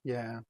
Yeah.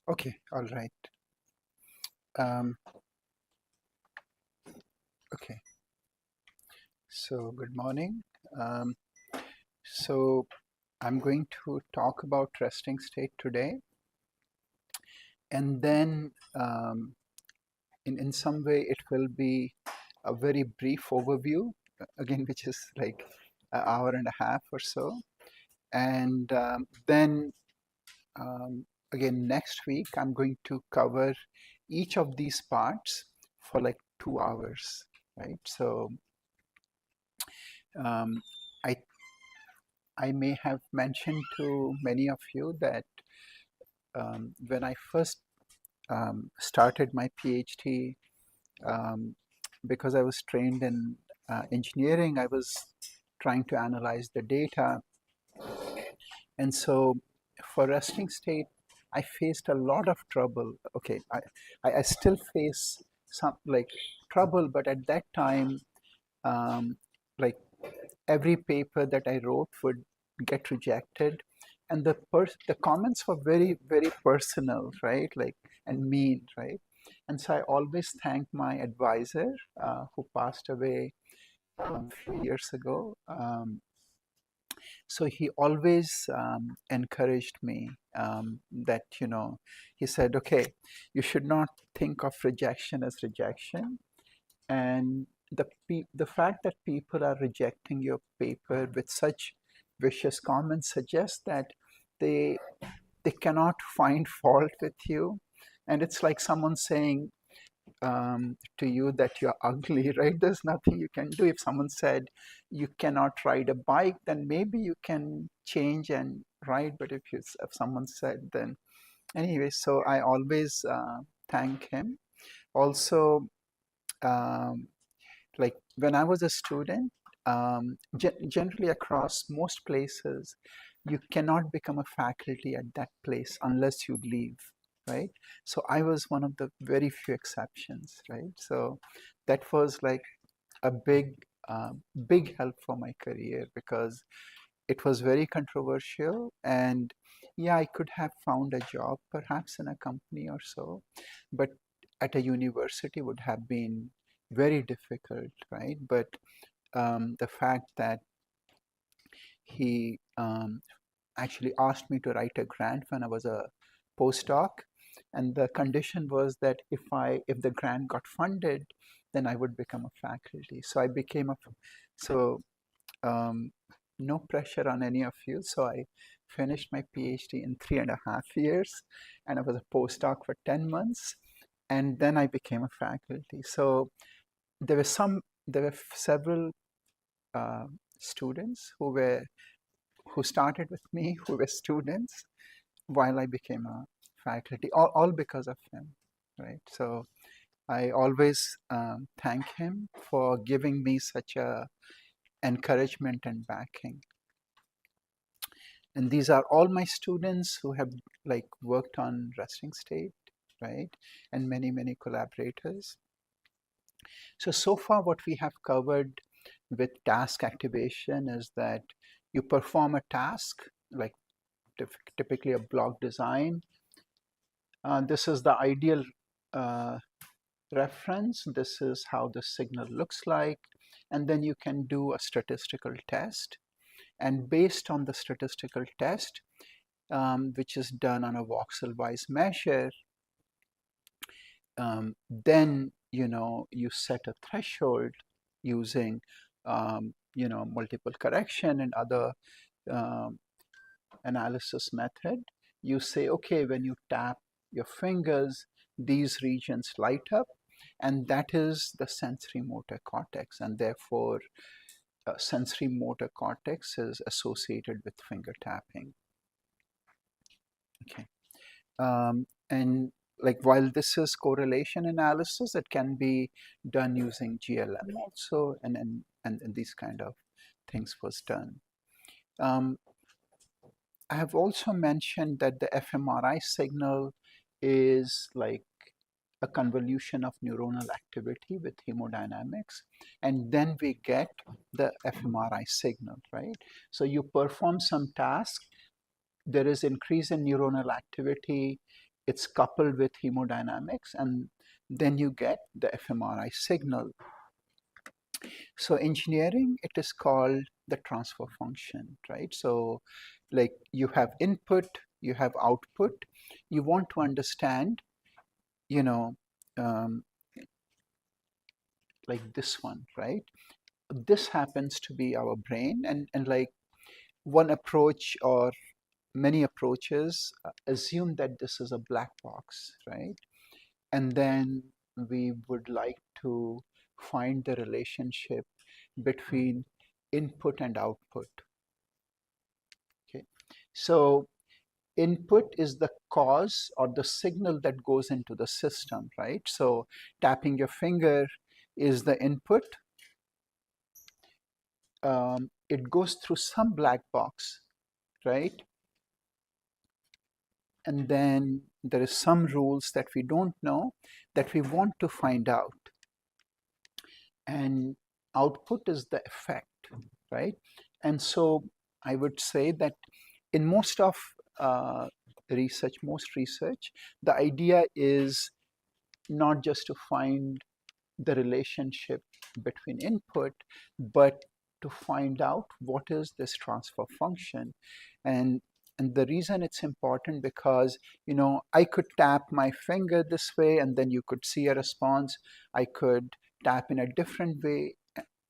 Okay. All right. Um, okay. So, good morning. Um, so, I'm going to talk about resting state today, and then in some way it will be a very brief overview, again, which is like an hour and a half or so. And then again, next week, I'm going to cover each of these parts for like 2 hours, right? So um, I I may have mentioned to many of you that when I first started my PhD, um, because I was trained in engineering, I was trying to analyze the data. And so for resting state, I faced a lot of trouble. Okay, I still face some like trouble, but at that time, um, like every paper that I wrote would get rejected, and the comments were very very personal, right? Like and mean, right? And so I always thank my advisor who passed away a few years ago. So he always encouraged me that he said, okay, you should not think of rejection as rejection, and the fact that people are rejecting your paper with such vicious comments suggests that they they cannot find fault with you, and it's like someone saying to you that you're ugly, right? There's nothing you can do. If someone said you cannot ride a bike, then maybe you can change and ride. But if someone said, then anyway, so I always thank him. Also, um, like when I was a student, generally across most places, you cannot become a faculty at that place unless you leave, right? So I was one of the very few exceptions, right? So that was like a big help for my career because it was very controversial, and yeah, I could have found a job perhaps in a company or so, but at a university would have been very difficult, right? But the fact that he actually asked me to write a grant when I was a postdoc, and the condition was that if the grant got funded, then I would become a faculty. So I became a so um, no pressure on any of you. So I finished my PhD in 3.5 years, and I was a postdoc for 10 months, and then I became a faculty. So there were some, there were several uh, students who started with me, who were students while I became a faculty, all because of him, right? So I always thank him for giving me such a encouragement and backing. And these are all my students who have like worked on resting state, right? And many many collaborators. So far what we have covered with task activation is that you perform a task, like typically a block design. This is the ideal uh, reference. This is how the signal looks like, and then you can do a statistical test, and based on the statistical test, which is done on a voxel-wise measure, then you set a threshold using multiple correction and other um, analysis method. You say, okay, when you tap your fingers, these regions light up, and that is the sensory motor cortex, and therefore sensory motor cortex is associated with finger tapping. Okay. And like while this is correlation analysis, it can be done using GLM also, and these kind of things was done. I have also mentioned that the fMRI signal is like a convolution of neuronal activity with hemodynamics, and then we get the fMRI signal, right? So you perform some task, there is increase in neuronal activity, it's coupled with hemodynamics, and then you get the fMRI signal. So engineering, it is called the transfer function, right? So like you have input, you have output, you want to understand, you know, um, like this one, right? This happens to be our brain, and like one approach or many approaches assume that this is a black box, right? And then we would like to find the relationship between input and output. Okay, so input is the cause or the signal that goes into the system, right? So tapping your finger is the input. It goes through some black box, right? And then there is some rules that we don't know that we want to find out. And output is the effect, right? And so I would say that in most of most research, the idea is not just to find the relationship between input, but to find out what is this transfer function. And and the reason it's important because, you know, I could tap my finger this way and then you could see a response. I could tap in a different way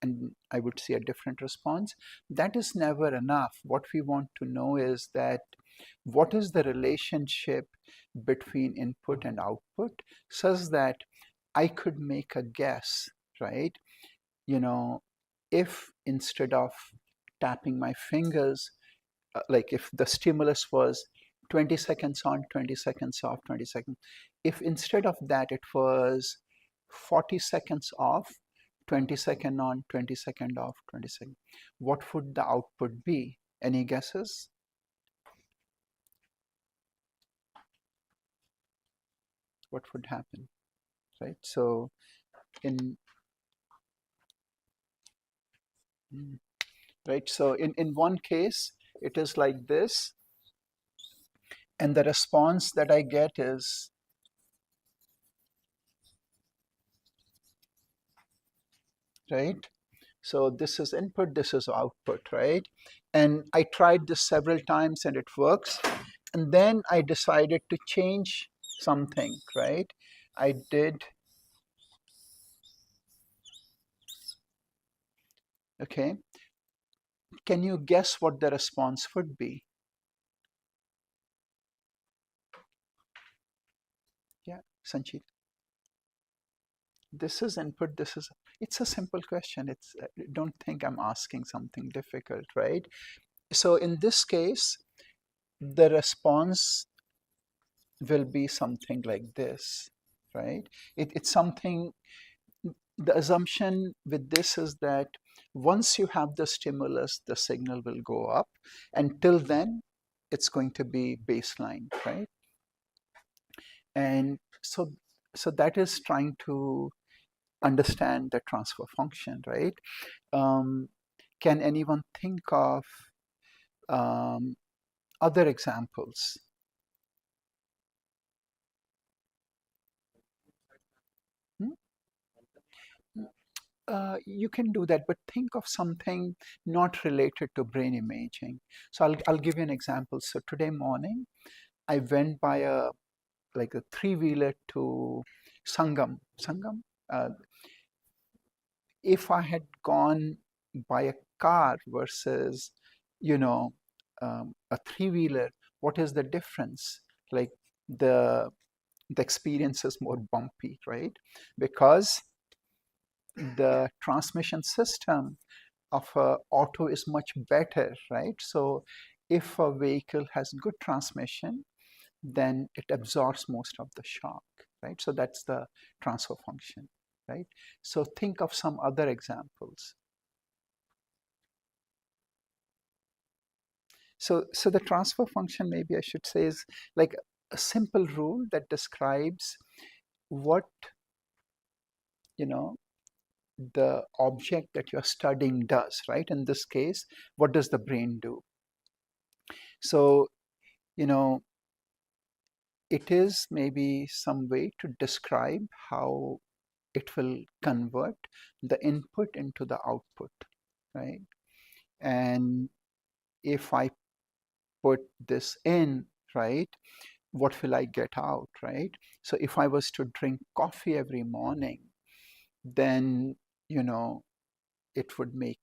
and I would see a different response. That is never enough. What we want to know is that what is the relationship between input and output such that I could make a guess, right? You know, if instead of tapping my fingers, like if the stimulus was 20 seconds on, 20 seconds off, 20 seconds, if instead of that it was 40 seconds off, 20-second on, 20-second off, 20-second, what would the output be? Any guesses? What would happen, right? So in right, so in one case it is like this, and the response that I get is right. So this is input, this is output, right? And I tried this several times and it works. And then I decided to change something, right? I did, okay. Can you guess what the response would be? Yeah, Sanchit. This is input, this is, it's a simple question. It's, don't think I'm asking something difficult, right? So in this case, the response will be something like this, right? It's something, the assumption with this is that once you have the stimulus, the signal will go up. Until then, it's going to be baseline, right? And so that is trying to understand the transfer function, right? Can anyone think of um, other examples? Hmm? You can do that, but think of something not related to brain imaging. So I'll give you an example. So today morning, I went by a like a three-wheeler to Sangam. Sangam. Uh, if I had gone by a car versus, you know, a three-wheeler, what is the difference? Like the the experience is more bumpy, right? Because the transmission system of a auto is much better, right? So if a vehicle has good transmission, then it absorbs most of the shock, right? So that's the transfer function, right? So think of some other examples. So the transfer function, maybe I should say, is like a simple rule that describes what, you know, the object that you're studying does, right? In this case, what does the brain do? So, you know, it is maybe some way to describe how it will convert the input into the output, right? And if I put this in, right, what will I get out, right? So if I was to drink coffee every morning, then, you know, it would make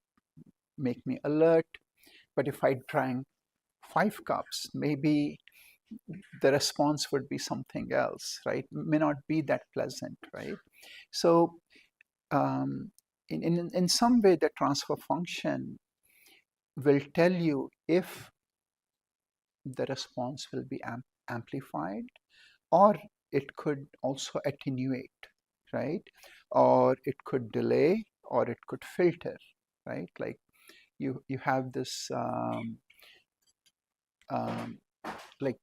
me alert. But if I drank 5 cups, maybe the response would be something else, right? May not be that pleasant, right? So in some way, the transfer function will tell you if the response will be amplified, or it could also attenuate, right? Or it could delay, or it could filter, right? Like you have this um, like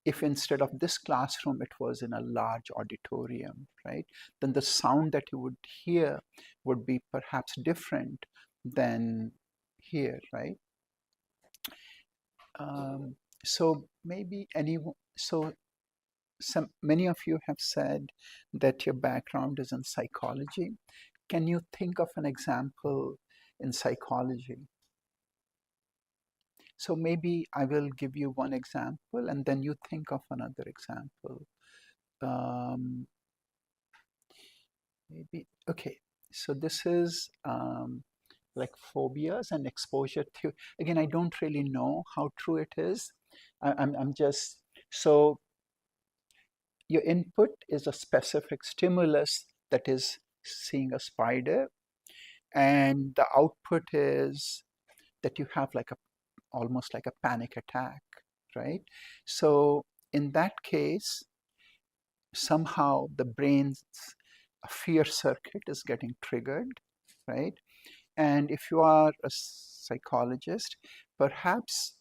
if instead of this classroom it was in a large auditorium, right, then the sound that you would hear would be perhaps different than here, right? um, so maybe any so some many of you have said that your background is in psychology. Can you think of an example in psychology? So maybe I will give you one example and then you think of another example. um, Maybe, okay. So this is like phobias and exposure theory. Again, I don't really know how true it is. I'm just, so your input is a specific stimulus, that is seeing a spider, and the output is that you have like a almost like a panic attack, right? So in that case, somehow the brain's fear circuit is getting triggered, right? And if you are a psychologist, perhaps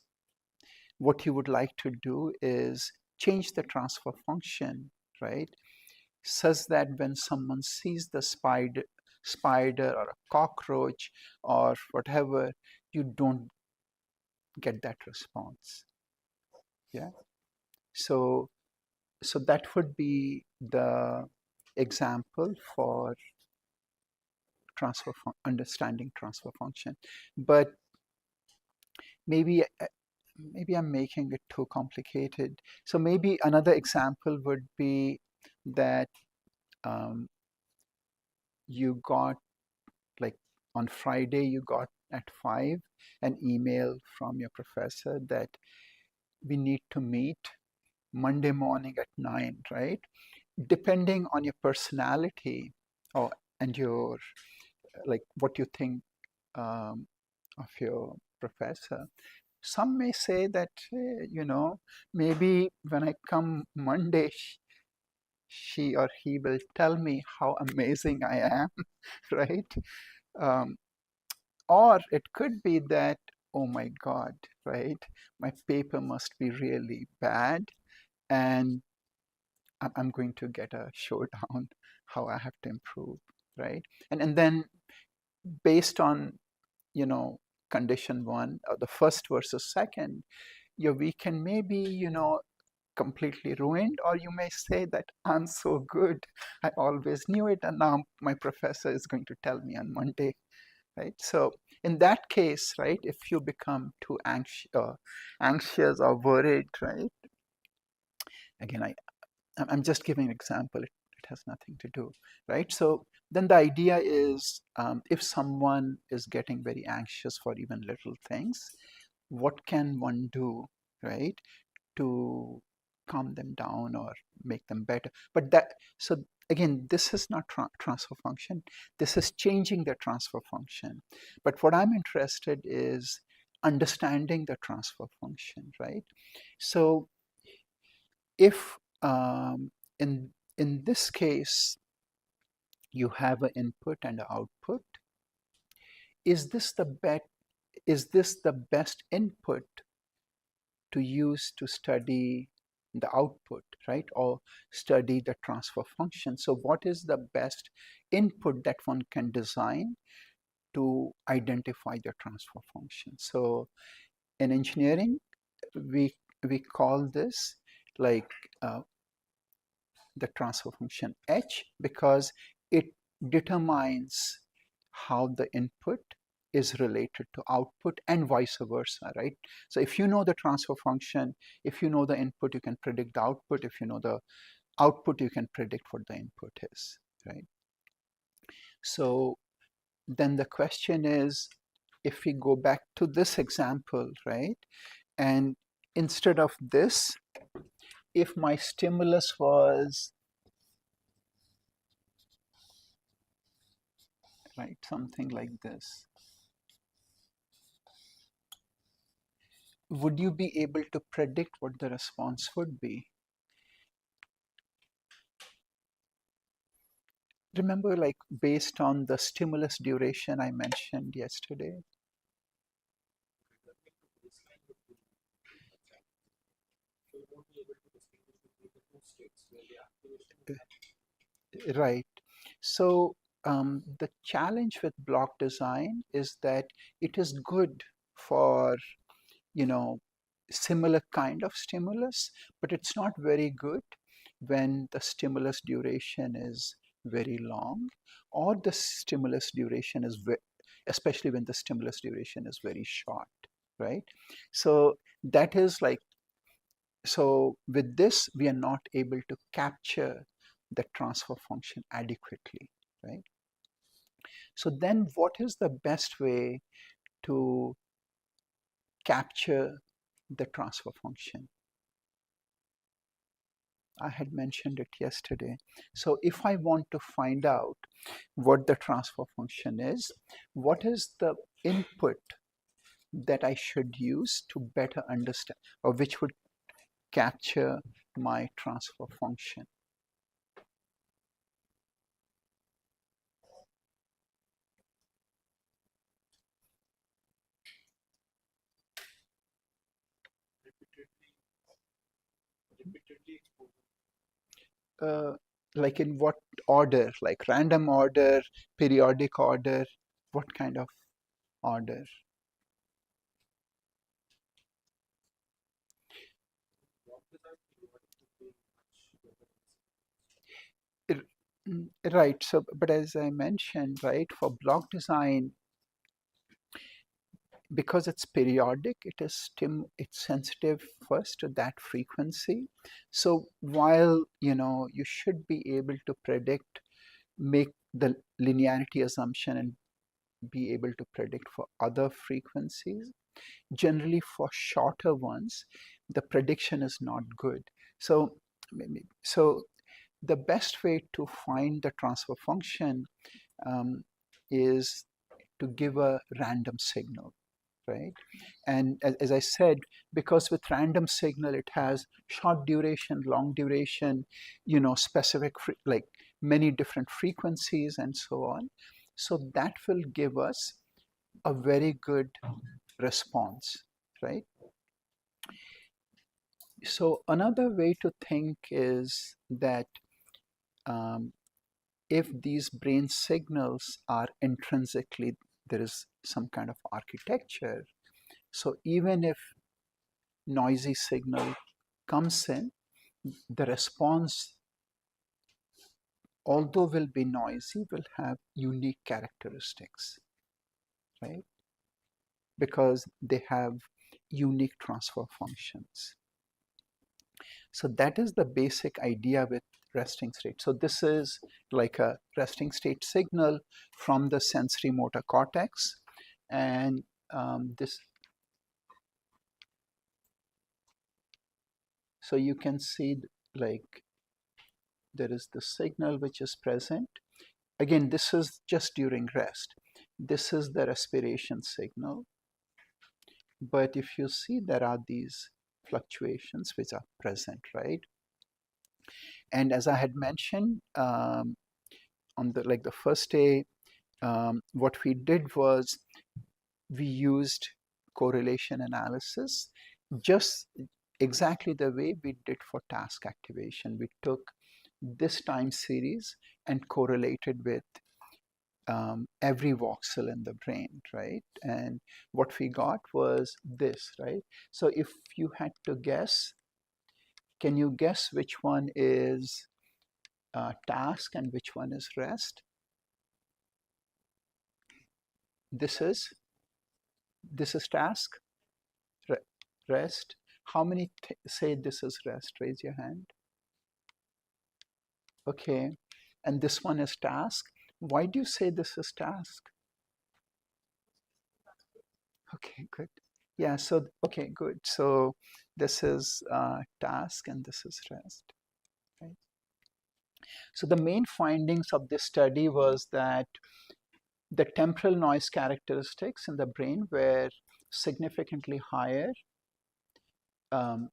what you would like to do is change the transfer function, right? Such that when someone sees the spider or a cockroach or whatever, you don't get that response. Yeah. So so that would be the example for understanding transfer function. But maybe maybe I'm making it too complicated. So maybe another example would be that um, you got, like, on Friday you got at 5 an email from your professor that we need to meet Monday morning at 9, right? Depending on your personality, or and your, like, what you think of your professor. Some may say that, maybe when I come Monday, she or he will tell me how amazing I am, right? Um, or it could be that, oh my God, right? My paper must be really bad, and I'm going to get a showdown how I have to improve, right? And then based on, you know, condition one, or the first versus second, your weekend may be, completely ruined, or you may say that I'm so good, I always knew it, and now my professor is going to tell me on Monday, right? So in that case, right, if you become too anxious or worried, right? Again, I'm just giving an example. It has nothing to do, right? So then the idea is, if someone is getting very anxious for even little things, what can one do, right, to calm them down or make them better. But that, so again, this is not transfer function. This is changing the transfer function. But what I'm interested is understanding the transfer function, right? So if in this case you have an input and an output, is this the best input to use to study the output, right? Or study the transfer function. So what is the best input that one can design to identify the transfer function? So in engineering, we call this like the transfer function H, because it determines how the input is related to output and vice versa, right? So if you know the transfer function, if you know the input, you can predict the output. If you know the output, you can predict what the input is, right? So then the question is, if we go back to this example, right? And instead of this, if my stimulus was, right, something like this, would you be able to predict what the response would be? Remember, like based on the stimulus duration I mentioned yesterday? Right. So the challenge with block design is that it is good for, you know, similar kind of stimulus, but it's not very good when the stimulus duration is very long, or the stimulus duration is especially when the stimulus duration is very short, right? So that is like, so with this, we are not able to capture the transfer function adequately, right? So then what is the best way to capture the transfer function? I had mentioned it yesterday. So if I want to find out what the transfer function is, what is the input that I should use to better understand, or which would capture my transfer function? Uh, like in what order? Like random order, periodic order? What kind of order? Right. So, but as I mentioned, right, for block design, because it's periodic, it's sensitive first to that frequency. So while, you know, you should be able to predict, make the linearity assumption and be able to predict for other frequencies, generally for shorter ones, the prediction is not good. So, so the best way to find the transfer function is to give a random signal, right? And as I said, because with random signal, it has short duration, long duration, you know, specific, like many different frequencies and so on. So that will give us a very good response, right? So another way to think is that um, if these brain signals are intrinsically, there is some kind of architecture. So even if noisy signal comes in, the response, although will be noisy, will have unique characteristics, right? Because they have unique transfer functions. So that is the basic idea with resting state. So this is like a resting state signal from the sensory motor cortex, and this So you can see like there is the signal which is present. Again, this is just during rest. This is the respiration signal. But if you see, there are these fluctuations which are present, right? And as I had mentioned, on the first day, what we did was we used correlation analysis just exactly the way we did for task activation. We took this time series and correlated with every voxel in the brain, right? And what we got was this, right? So if you had to guess, can you guess which one is task and which one is rest? This is task, rest. How many say this is rest? Raise your hand. Okay, and this one is task. Why do you say this is task? Okay, good. Yeah, so, okay, good. So this is task and this is rest, right? So the main findings of this study was that the temporal noise characteristics in the brain were significantly higher, um,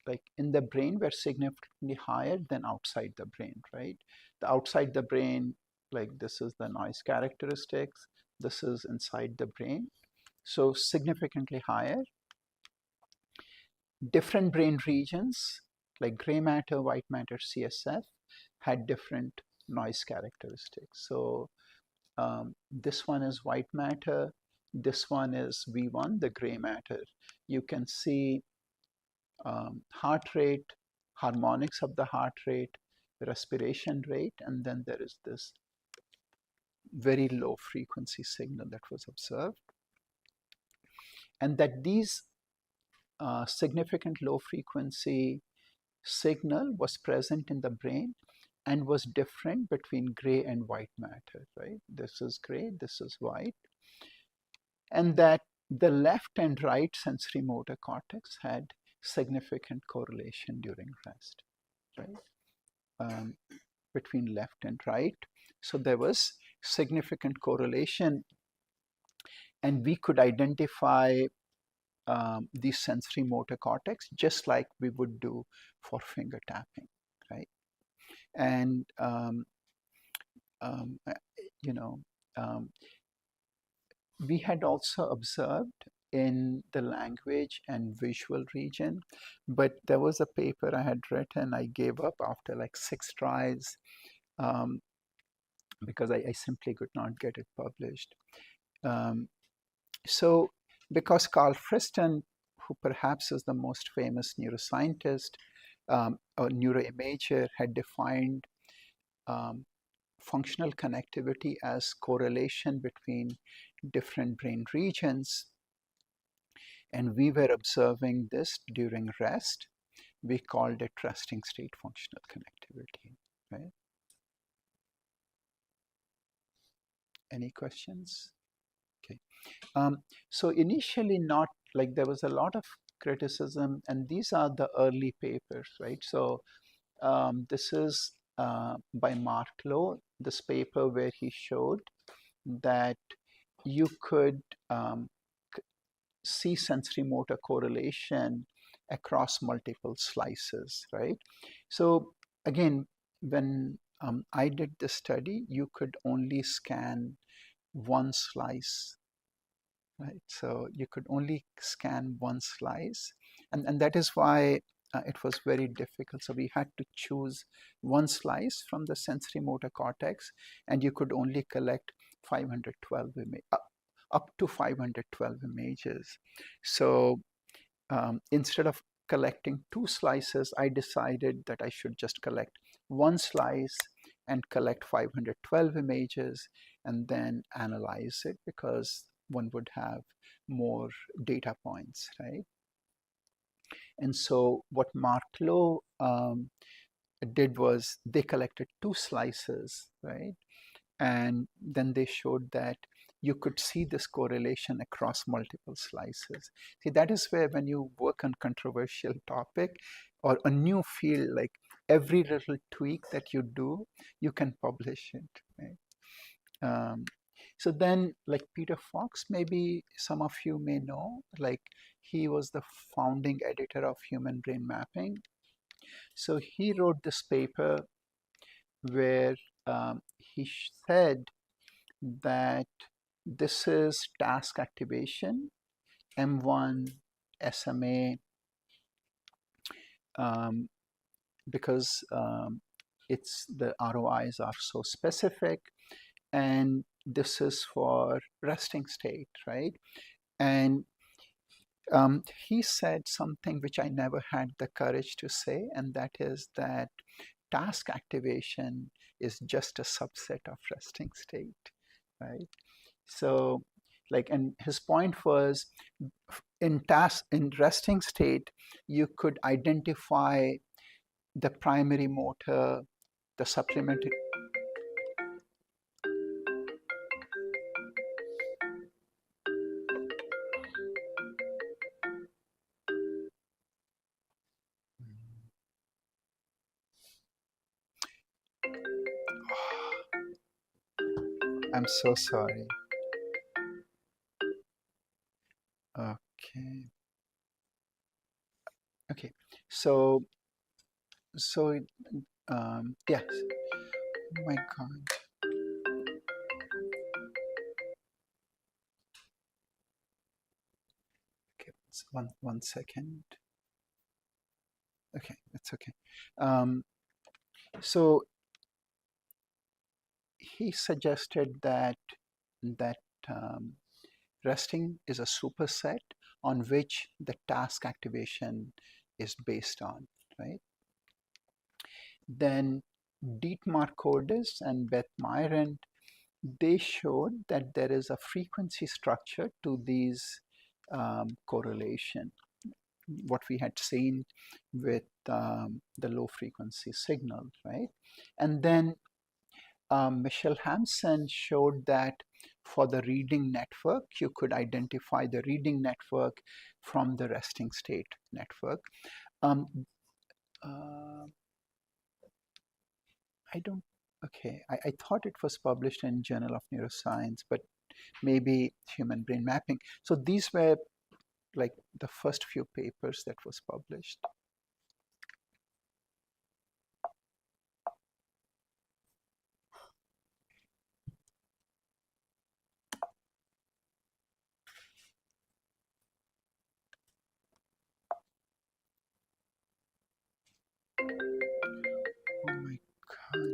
like in the brain were significantly higher than outside the brain, right? The outside the brain, like this is the noise characteristics, this is inside the brain. So significantly higher. Different brain regions like gray matter, white matter, CSF had different noise characteristics. So this one is white matter, this one is V1, the gray matter. You can see heart rate, harmonics of the heart rate, respiration rate, and then there is this very low frequency signal that was observed. And that these significant low frequency signal was present in the brain and was different between gray and white matter, right? This is gray, this is white. And that the left and right sensory motor cortex had significant correlation during rest, right? Between left and right. So there was significant correlation, and we could identify these sensory motor cortex just like we would do for finger tapping, right? And um, you know, we had also observed in the language and visual region, but there was a paper I had written, I gave up after like 6 tries because I simply could not get it published. So because Carl Friston, who perhaps is the most famous neuroscientist or neuroimager, had defined functional connectivity as correlation between different brain regions, and we were observing this during rest, we called it resting state functional connectivity, right? Any questions? Okay. So initially not, like there was a lot of criticism, and these are the early papers, right? So this is by Mark Lowe, this paper where he showed that you could see sensory motor correlation across multiple slices, right? So again, when I did the study, you could only scan one slice, right? So you could only scan one slice, and that is why it was very difficult. So we had to choose one slice from the sensory motor cortex, and you could only collect 512 up to 512 images. So instead of collecting 2 slices, I decided that I should just collect one slice and collect 512 images and then analyze it, because one would have more data points, right? And so what Mark Lowe did was they collected 2 slices, right? And then they showed that you could see this correlation across multiple slices. See, that is where when you work on controversial topic or a new field, like every little tweak that you do, you can publish it, right? So then, like Peter Fox, maybe some of you may know, like he was the founding editor of Human Brain Mapping. So he wrote this paper where he said that this is task activation, M1, SMA, because it's the ROIs are so specific, and this is for resting state, right? And he said something which I never had the courage to say, and that is that task activation is just a subset of resting state, right? So, like, and his point was in resting state, you could identify the primary motor, the supplementary. I'm so sorry. Okay. Okay. So, yes. Oh my God. Okay. One second. Okay, it's okay. So he suggested that that resting is a superset on which the task activation is based on, right? Then Dietmar Cordes and Beth Myron, they showed that there is a frequency structure to these correlation, what we had seen with the low frequency signal, right? And then Michelle Hansen showed that for the reading network, you could identify the reading network from the resting state network. I don't, okay, I thought it was published in Journal of Neuroscience, but maybe Human Brain Mapping. So these were like the first few papers that was published. Oh my God.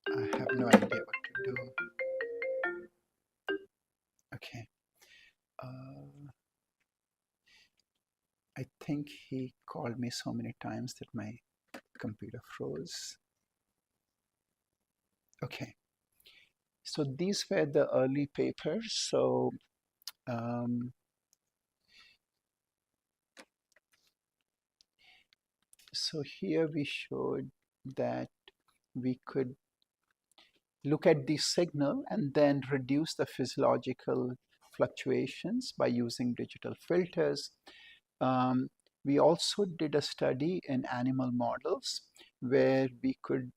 I have no idea what to do. Okay. I think he called me so many times that my computer froze. Okay. So these were the early papers. So so here we showed that we could look at the signal and then reduce the physiological fluctuations by using digital filters. We also did a study in animal models where we could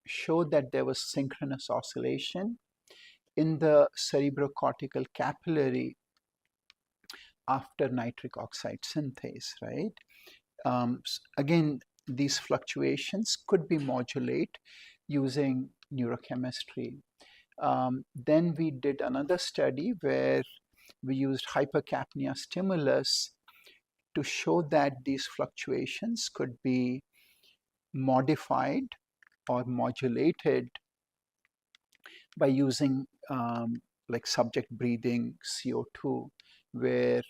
show that there was synchronous oscillation in the cerebrocortical capillary after nitric oxide synthase, right? Again, these fluctuations could be modulated using neurochemistry. Then we did another study where we used hypercapnia stimulus to show that these fluctuations could be modified or modulated by using like subject breathing CO2, where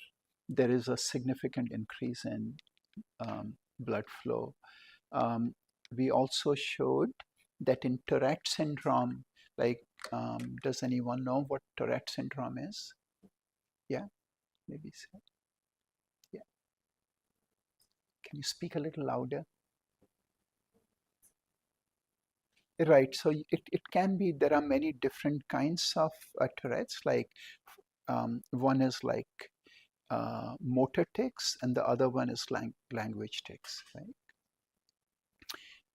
there is a significant increase in blood flow. We also showed that in Tourette syndrome, Like, does anyone know what Tourette syndrome is? Yeah, maybe so. Yeah, can you speak a little louder? Right. So it can be, there are many different kinds of Tourette's. Like one is like motor tics, and the other one is language tics, right?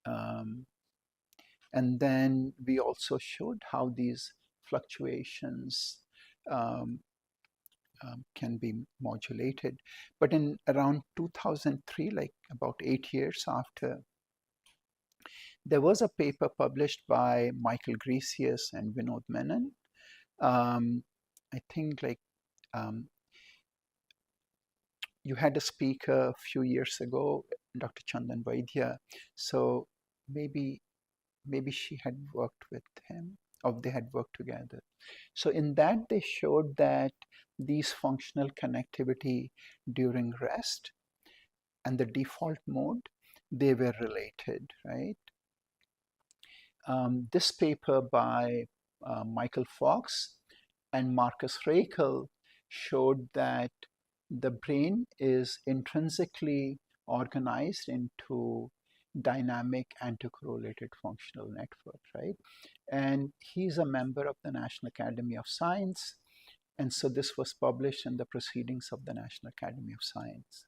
Um, and then we also showed how these fluctuations um, can be modulated. But in around 2003, like about 8 years after, there was a paper published by Michael Grecius and Vinod Menon. I think like um, you had a speaker a few years ago, Dr. Chandan Vaidya. So maybe she had worked with him, or they had worked together. So in that, they showed that these functional connectivity during rest and the default mode, they were related, right? This paper by Michael Fox and Marcus Rakel showed that the brain is intrinsically organized into dynamic anticorrelated functional network, right? And he's a member of the National Academy of Science. And so this was published in the Proceedings of the National Academy of Science.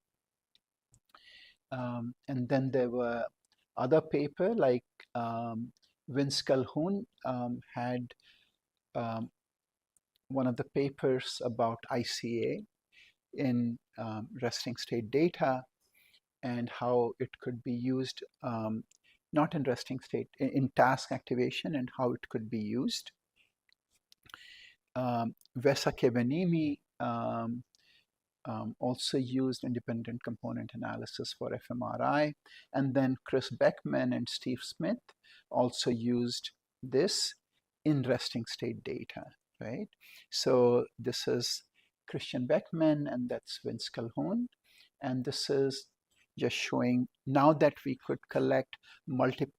And then there were other paper like Vince Calhoun had um, one of the papers about ICA in resting state data and how it could be used, not in resting state, in task activation, and how it could be used. Vesa Kevenimi also used independent component analysis for fMRI. And then Chris Beckman and Steve Smith also used this in resting state data, right? So this is Christian Beckman, and that's Vince Calhoun. And this is just showing now that we could collect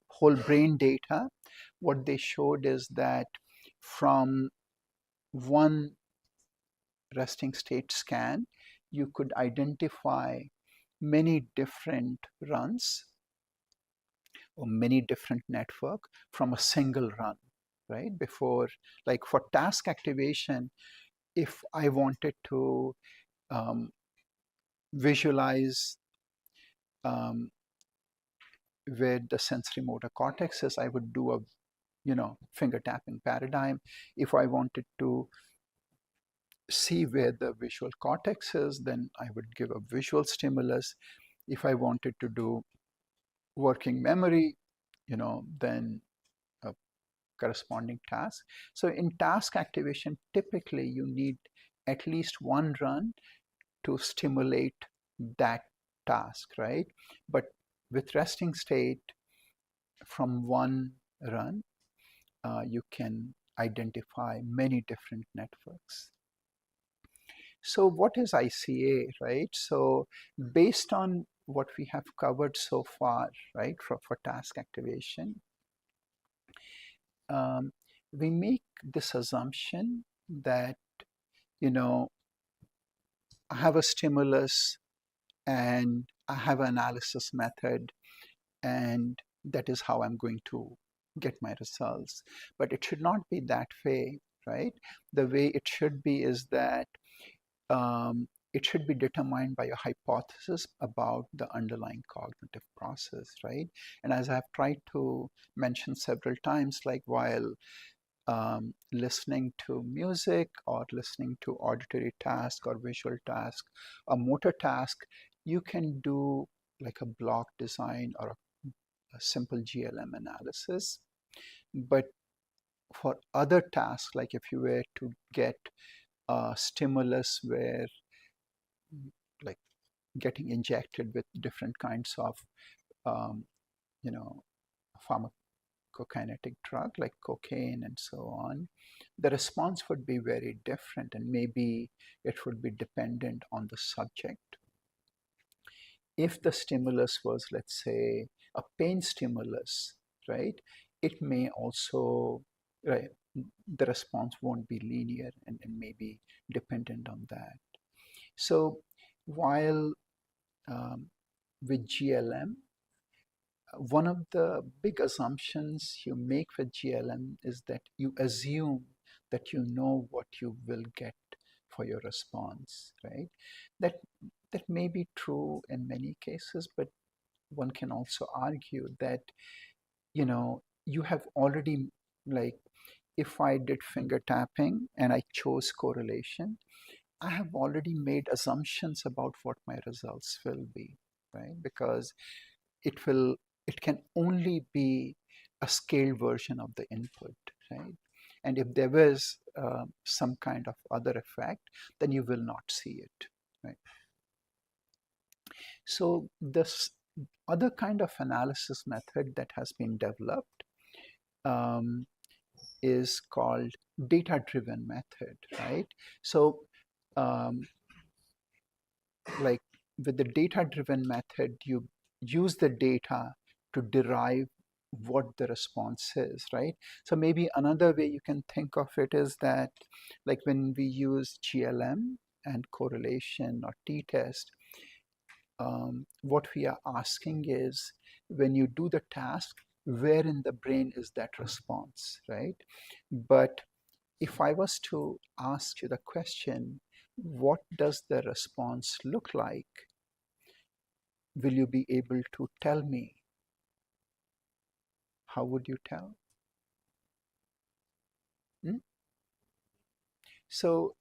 whole brain data. What they showed is that from one resting state scan, you could identify many different runs or many different network from a single run, right? Before, like for task activation, if I wanted to um, visualize um, where the sensory motor cortex is, I would do a finger tapping paradigm. If I wanted to see where the visual cortex is, then I would give a visual stimulus. If I wanted to do working memory, then a corresponding task. So in task activation, typically you need at least one run to stimulate that task, right? But with resting state, from one run, you can identify many different networks. So what is ICA, right? So based on what we have covered so far, right, for task activation, we make this assumption that, I have a stimulus and I have an analysis method, and that is how I'm going to get my results. But it should not be that way, right? The way it should be is that it should be determined by a hypothesis about the underlying cognitive process, right? And as I've tried to mention several times, like while listening to music or listening to auditory task or visual task or motor task, you can do like a block design or a simple GLM analysis. But for other tasks, like if you were to get a stimulus where like getting injected with different kinds of um, you know pharmacokinetic drug like cocaine and so on, the response would be very different, and maybe it would be dependent on the subject. If the stimulus was, let's say, a pain stimulus, right, it may also, right, the response won't be linear and maybe dependent on that. So while with GLM, one of the big assumptions you make with GLM is that you assume that you know what you will get for your response, right? That that may be true in many cases, but one can also argue that, you have already, like, if I did finger tapping and I chose correlation, I have already made assumptions about what my results will be, right? Because it will it can only be a scaled version of the input, right? And if there is some kind of other effect, then you will not see it, right? So this other kind of analysis method that has been developed um, is called data-driven method, right? So um, like with the data-driven method, you use the data to derive what the response is, right? So maybe another way you can think of it is that, like when we use GLM and correlation or t-test, what we are asking is, when you do the task, where in the brain is that response, right? But if I was to ask you the question, what does the response look like? Will you be able to tell me? How would you tell? Hmm? So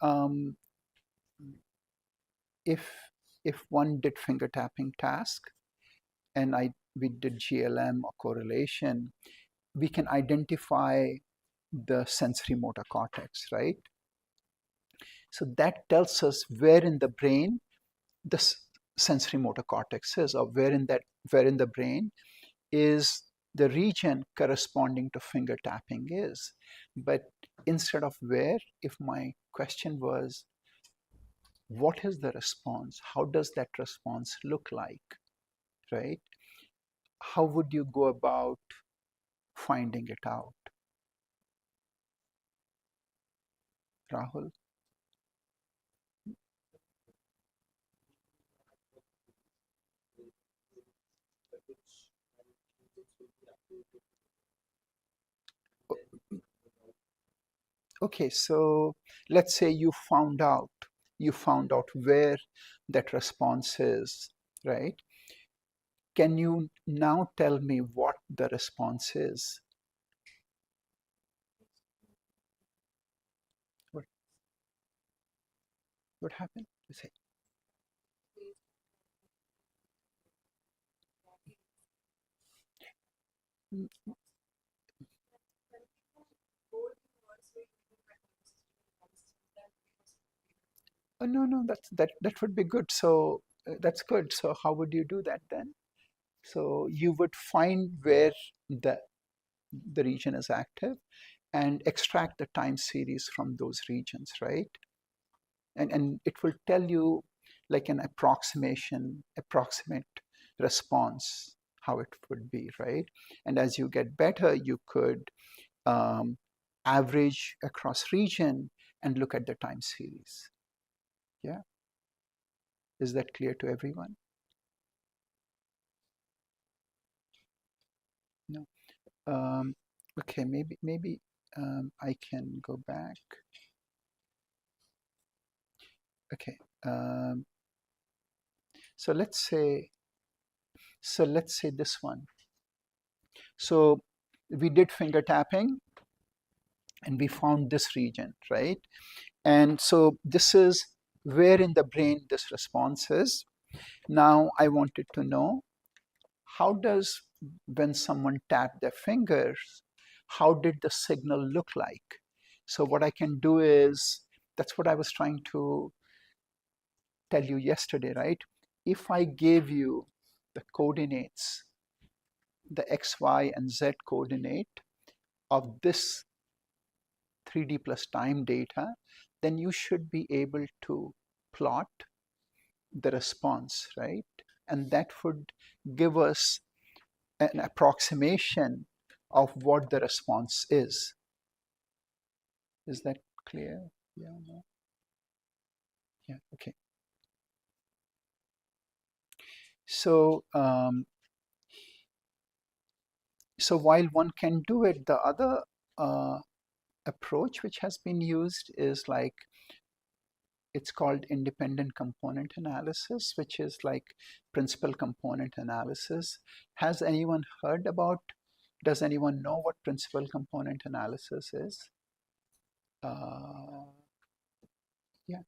if if one did finger tapping task and we did GLM or correlation, we can identify the sensory motor cortex, right? So that tells us where in the brain the sensory motor cortex is, or where in the brain is the region corresponding to finger tapping is. But instead of where, if my question was, what is the response? How does that response look like, right? How would you go about finding it out, Rahul? Okay, so let's say you found out where that response is, right? Can you now tell me what the response is? What what happened? You say, "Mm, oh, no, no, that would be good. So that's good. So how would you do that then? So you would find where the the region is active and extract the time series from those regions, right? And it will tell you like an approximate response, how it would be, right? And as you get better, you could um, average across region and look at the time series. Yeah, is that clear to everyone? No. Okay, maybe I can go back. Okay. So let's say this one. So we did finger tapping and we found this region, right? And so this is where in the brain this response is. Now I wanted to know, how does, when someone tapped their fingers, how did the signal look like? So what I can do is, that's what I was trying to tell you yesterday, right? If I gave you the coordinates, the x, y, and z coordinate of this 3D plus time data, then you should be able to plot the response, right? And that would give us an approximation of what the response is. Is that clear? Yeah, no? Yeah, okay. So, so while one can do it, the other uh, approach which has been used is like, it's called independent component analysis, which is like principal component analysis. Has anyone heard about, does anyone know what principal component analysis is? Uh, yeah.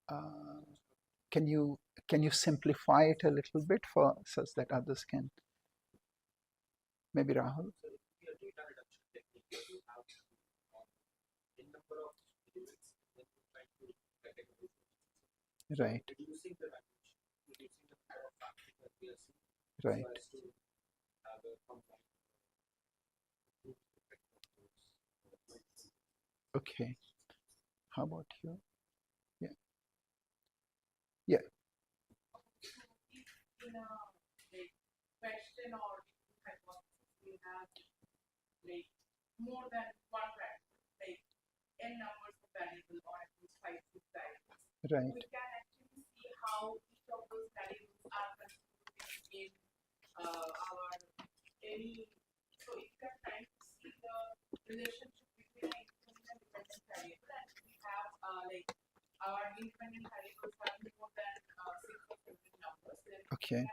Uh, can you can you simplify it a little bit for such that others can, maybe Rahul? Right, right. Okay. How about you? Yeah. Yeah. Right. Okay.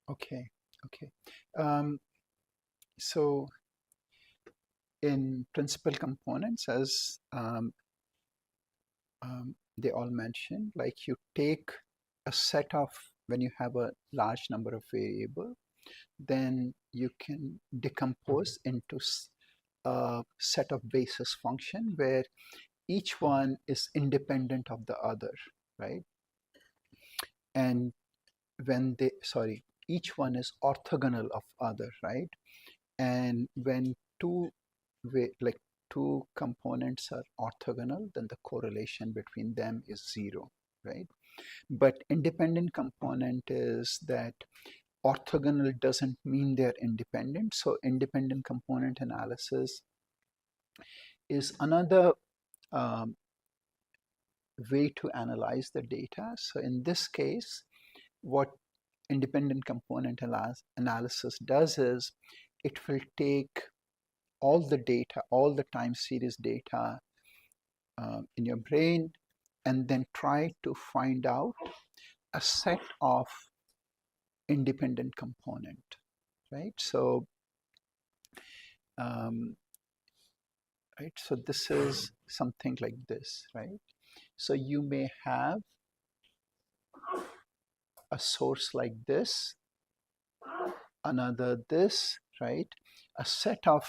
Okay. Okay. Um, so in principal components, as they all mentioned, like you take a set of, when you have a large number of variable, then you can decompose into a set of basis function where each one is independent of the other, right? And when they, sorry, each one is orthogonal of other, right? And when like two components are orthogonal, then the correlation between them is zero, right? But independent component is that orthogonal doesn't mean they're independent. So independent component analysis is another um, way to analyze the data. So in this case, what independent component analysis does is it will take all the data, all the time series data in your brain, and then try to find out a set of independent component, right? So, um, right. So this is something like this, right? So you may have a source like this, another this, right? A set of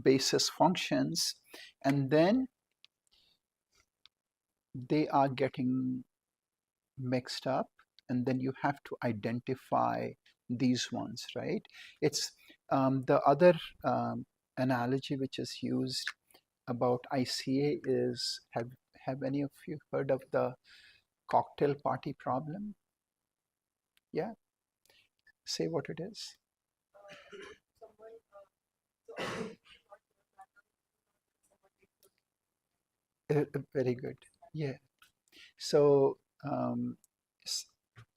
basis functions, and then they are getting mixed up, and then you have to identify these ones, right? It's the other analogy which is used about ICA is, have any of you heard of the cocktail party problem? Yeah, say what it is. Very good. Yeah. So,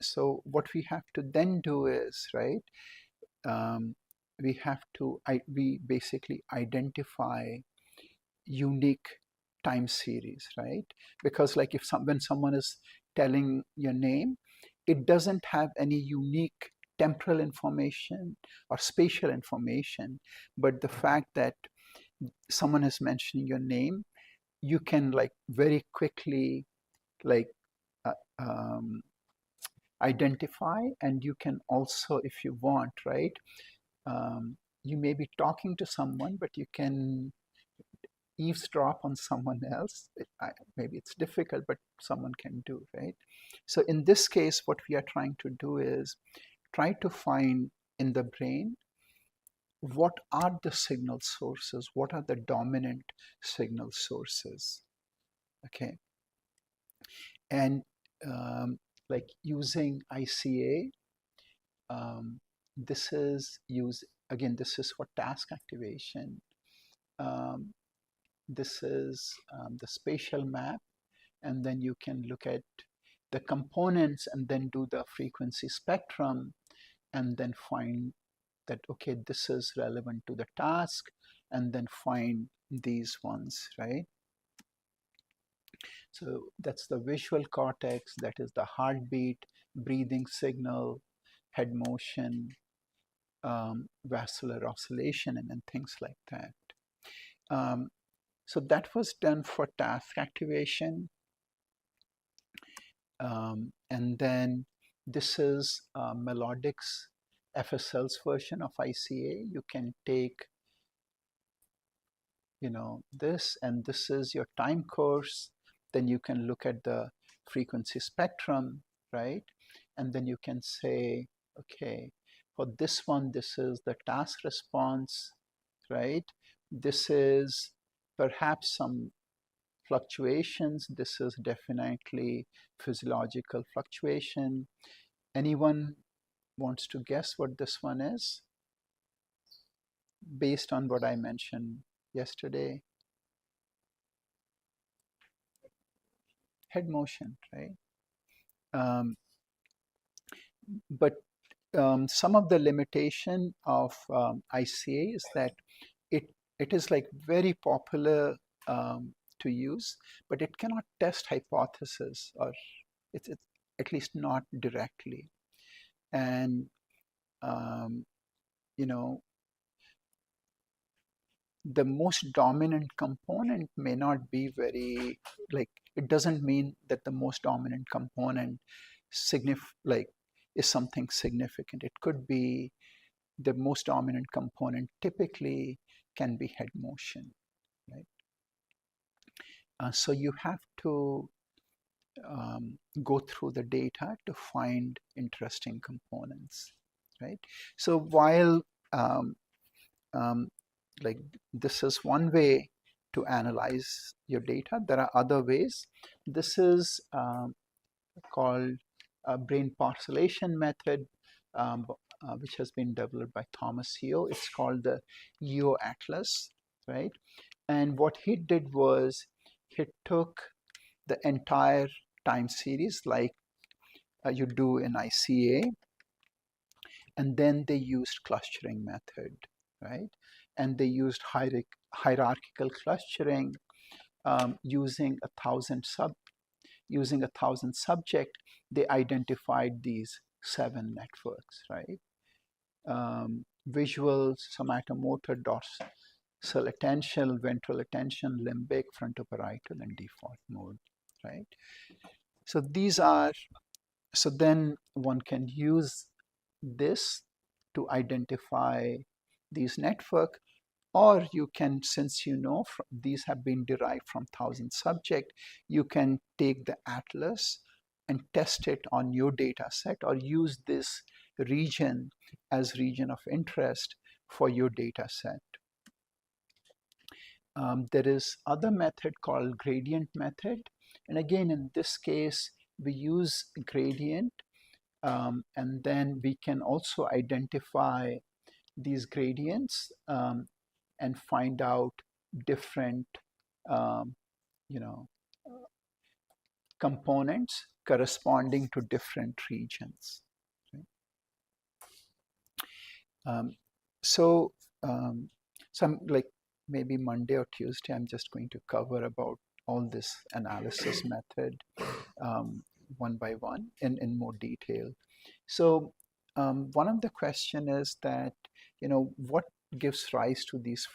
so what we have to then do is, right, we have to, we basically identify unique time series, right? Because like if when someone is telling your name, it doesn't have any unique temporal information or spatial information, but the fact that someone is mentioning your name, you can like very quickly like uh, um, identify, and you can also, if you want, right, You may be talking to someone, but you can eavesdrop on someone else. Maybe it's difficult, but someone can do, right? So in this case, what we are trying to do is try to find in the brain what are the signal sources, what are the dominant signal sources, okay? And like using ICA, this is this is for task activation. Um, this is the spatial map, and then you can look at the components and then do the frequency spectrum and then find that, okay, this is relevant to the task, and then find these ones, right? So that's the visual cortex, that is the heartbeat, breathing signal, head motion, vascular oscillation, and then things like that. So that was done for task activation. And then this is Melodic's FSL's version of ICA. You can take, this, and this is your time course. Then you can look at the frequency spectrum, right? And then you can say, okay, for this one, this is the task response, right? This is perhaps some fluctuations. This is definitely physiological fluctuation. Anyone wants to guess what this one is based on what I mentioned yesterday? Head motion, right? But some of the limitation of ICA is that it it is like very popular to use, but it cannot test hypothesis, or it's at least not directly. And you know, the most dominant component may not be very, like, it doesn't mean that the most dominant component is something significant. It could be the most dominant component typically can be head motion, right? So you have to go through the data to find interesting components, right? So while um, like this is one way to analyze your data, there are other ways. This is called a brain parcellation method, which has been developed by Thomas Yeo. It's called the Yeo Atlas, right? And what he did was he took the entire time series like you do in ICA, and then they used clustering method, right? And they used hierarchical clustering using a thousand subject. They identified these 7 networks, right? Visual, somatomotor, dorsal attention, ventral attention, limbic, frontoparietal, and default mode, right? So then one can use this to identify these network, or you can, since these have been derived from 1,000 subject, you can take the atlas and test it on your data set, or use this region as region of interest for your data set. There is other method called gradient method, and again in this case we use gradient, and then we can also identify these gradients and find out different um, you know components corresponding to different regions, right? um, so so I'm like, maybe Monday or Tuesday I'm just going to cover about all this analysis method one by one in more detail. So one of the question is that, what gives rise to these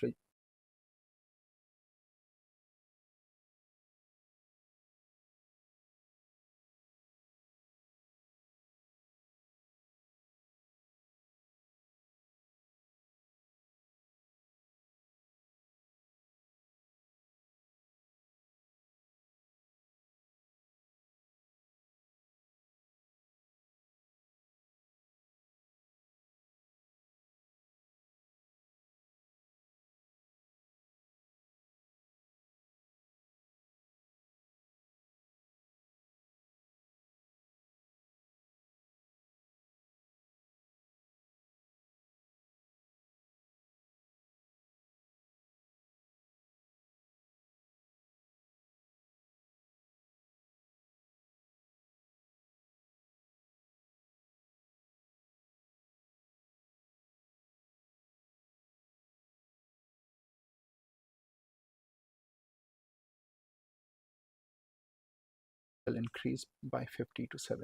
will increase by 50 to 70%.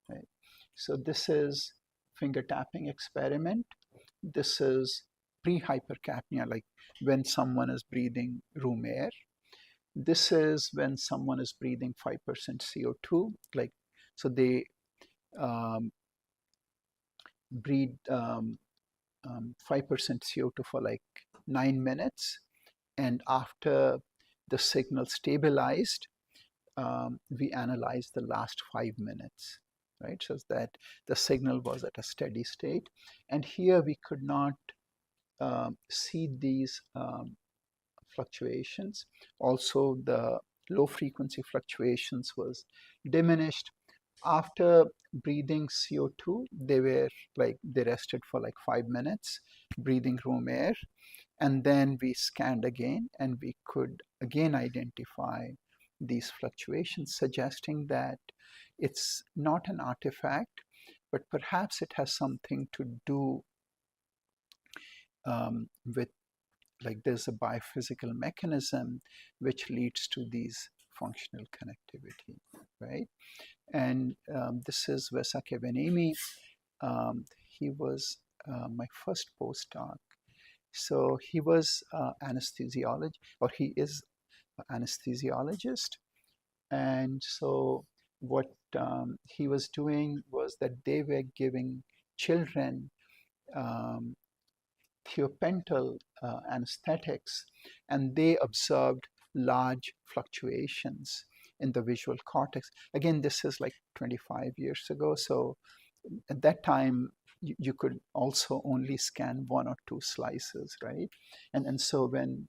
Right? So this is finger tapping experiment. This is pre-hypercapnia, like when someone is breathing room air. This is when someone is breathing 5% CO2, like, so they breathe 5% CO2 for like 9 minutes. And after the signal stabilized, we analyzed the last 5 minutes, right? So that the signal was at a steady state. And here we could not see these fluctuations. Also, the low frequency fluctuations was diminished. After breathing CO2, they rested for like 5 minutes, breathing room air. And then we scanned again, and we could again identify these fluctuations, suggesting that it's not an artifact, but perhaps it has something to do with, like, there's a biophysical mechanism which leads to these functional connectivity, right? And this is Vesa Kevenimi. He was my first postdoc. So he was anesthesiologist, or he is an anesthesiologist. And so what he was doing was that they were giving children thiopental anesthetics, and they observed large fluctuations in the visual cortex. Again, this is like 25 years ago. So at that time, you could also only scan 1 or 2 slices, right? And so when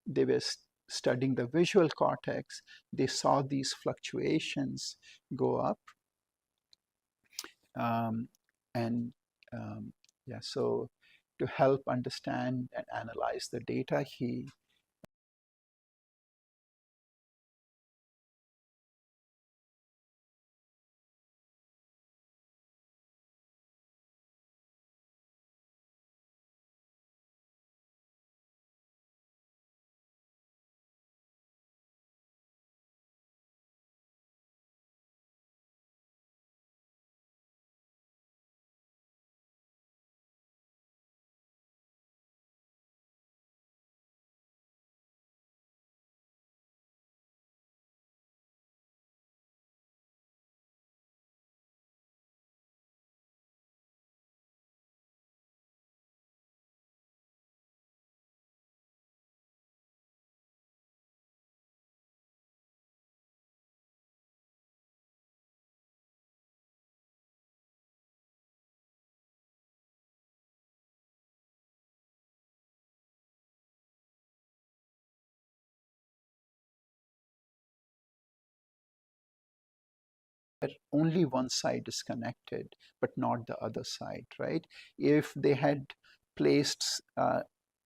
they were studying the visual cortex, they saw these fluctuations go up. And yeah, so to help understand and analyze the data, he only one side is connected, but not the other side, right? If they had placed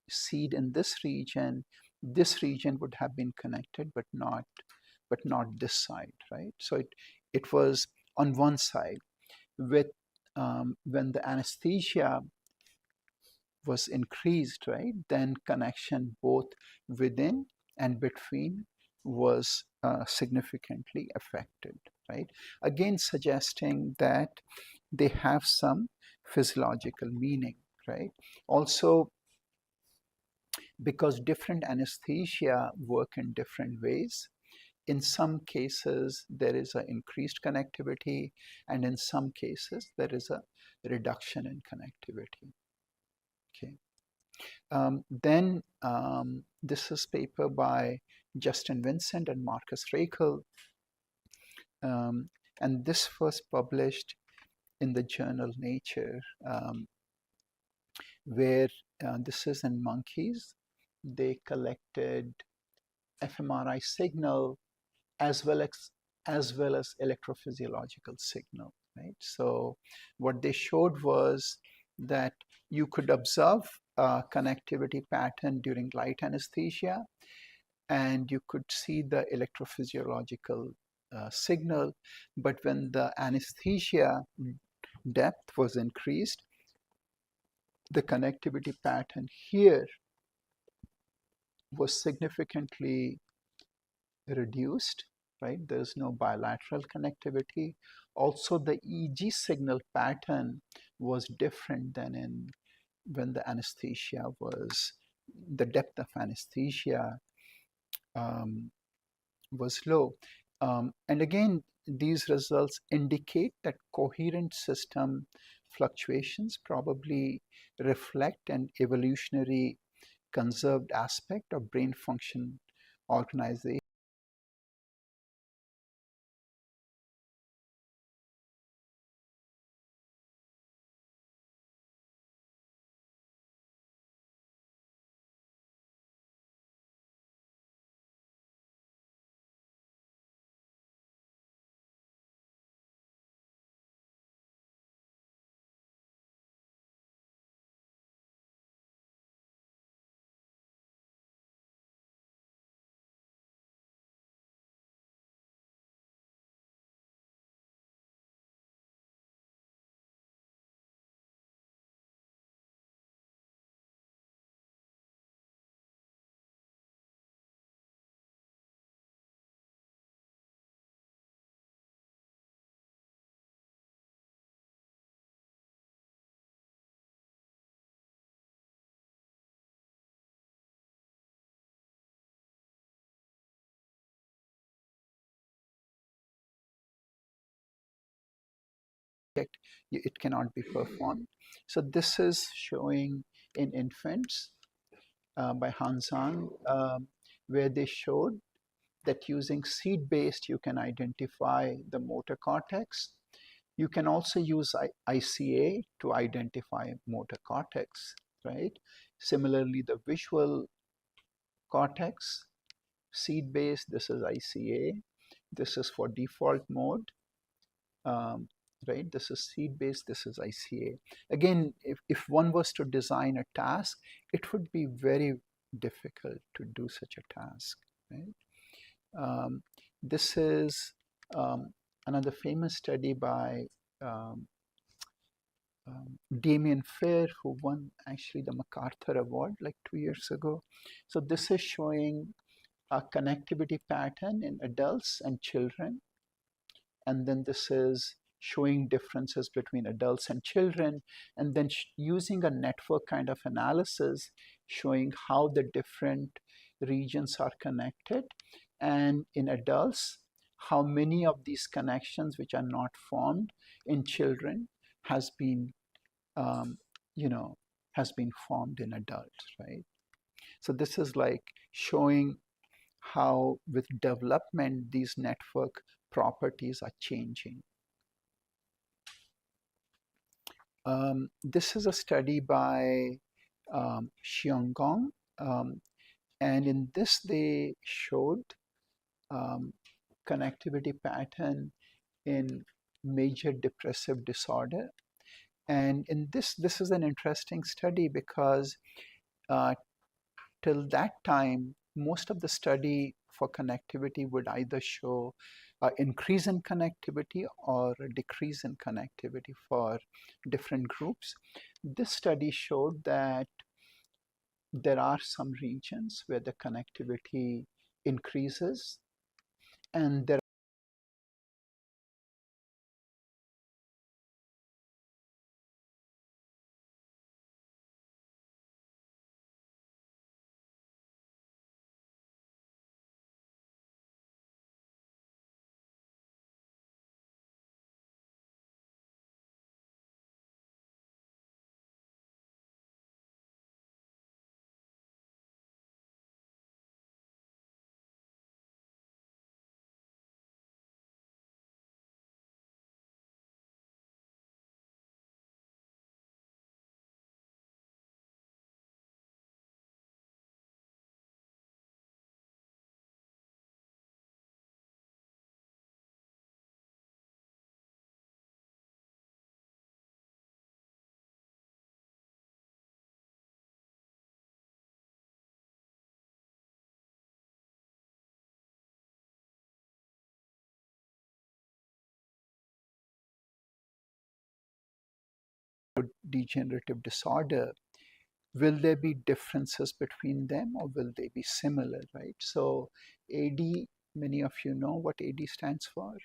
seed in this region would have been connected, but not this side, right? So it was on one side. With when the anesthesia was increased, right, then connection both within and between was significantly affected, right? Again, suggesting that they have some physiological meaning, right? Also, because different anesthesia work in different ways, in some cases there is an increased connectivity, and in some cases there is a reduction in connectivity. Okay. Then this is paper by Justin Vincent and Marcus Rakel, and this was published in the journal Nature, where this is in monkeys. They collected fMRI signal as well as electrophysiological signal, right? So what they showed was that you could observe a connectivity pattern during light anesthesia, and you could see the electrophysiological signal, but when the anesthesia depth was increased, the connectivity pattern here was significantly reduced, right? There's no bilateral connectivity. Also, the EG signal pattern was different than in when the anesthesia was, the depth of anesthesia um, was low. And again, these results indicate that coherent system fluctuations probably reflect an evolutionary conserved aspect of brain function organization. It cannot be performed. So this is showing in infants by Hanzang, where they showed that using seed-based, you can identify the motor cortex. You can also use ICA to identify motor cortex, right? Similarly, the visual cortex, seed-based, this is ICA. This is for default mode, um, right? This is seed-based, this is ICA. Again, if one was to design a task, it would be very difficult to do such a task, right? This is another famous study by um, Damien Fair, who won actually the MacArthur Award like 2 years ago. So this is showing a connectivity pattern in adults and children. And then this is showing differences between adults and children, and then using a network kind of analysis, showing how the different regions are connected. And in adults, how many of these connections which are not formed in children has been, um, you know, has been formed in adults, right? So this is like showing how with development these network properties are changing. This is a study by Xiongong, um, and in this they showed um, connectivity pattern in major depressive disorder. And in this is an interesting study because uh, till that time, most of the study for connectivity would either show an increase in connectivity or a decrease in connectivity for different groups. This study showed that there are some regions where the connectivity increases, and there are degenerative disorder. Will there be differences between them or will they be similar, right? So AD Many of you know what AD stands for?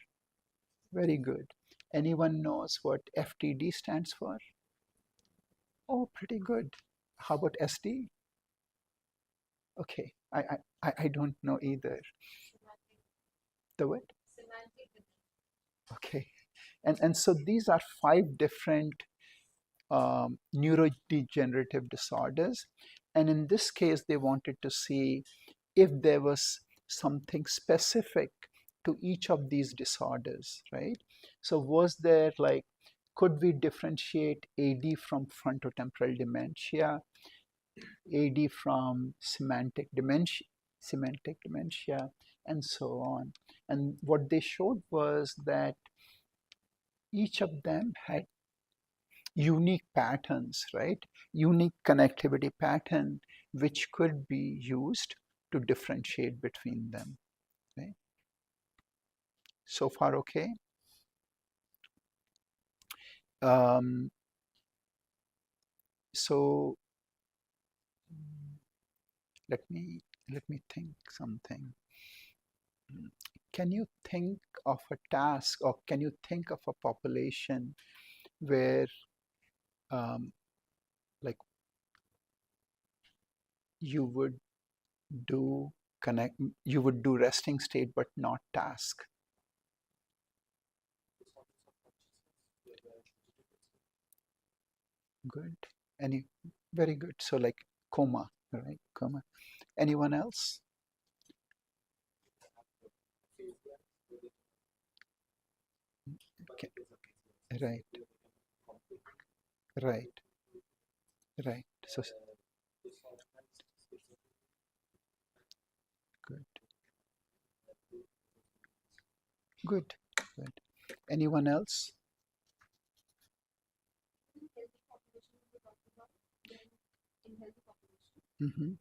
Very good. Anyone knows what FTD stands for? Oh, pretty good. How about SD? Okay, I don't know either. The what? Okay, and so these are five different neurodegenerative disorders, and in this case, they wanted to see if there was something specific to each of these disorders, right? So was there like, could we differentiate AD from frontotemporal dementia, AD from semantic dementia, and so on? And what they showed was that each of them had unique patterns, right? Unique connectivity pattern, which could be used to differentiate between them, right? So far, okay. Um, so let me think something. Can you think of a task, or can you think of a population where, um, like, you would do you would do resting state but not task? Good. Any Very good. So like coma, right? Coma. Anyone else? Okay. Right, right, right. So good, good, good. Anyone else? Mm-hmm.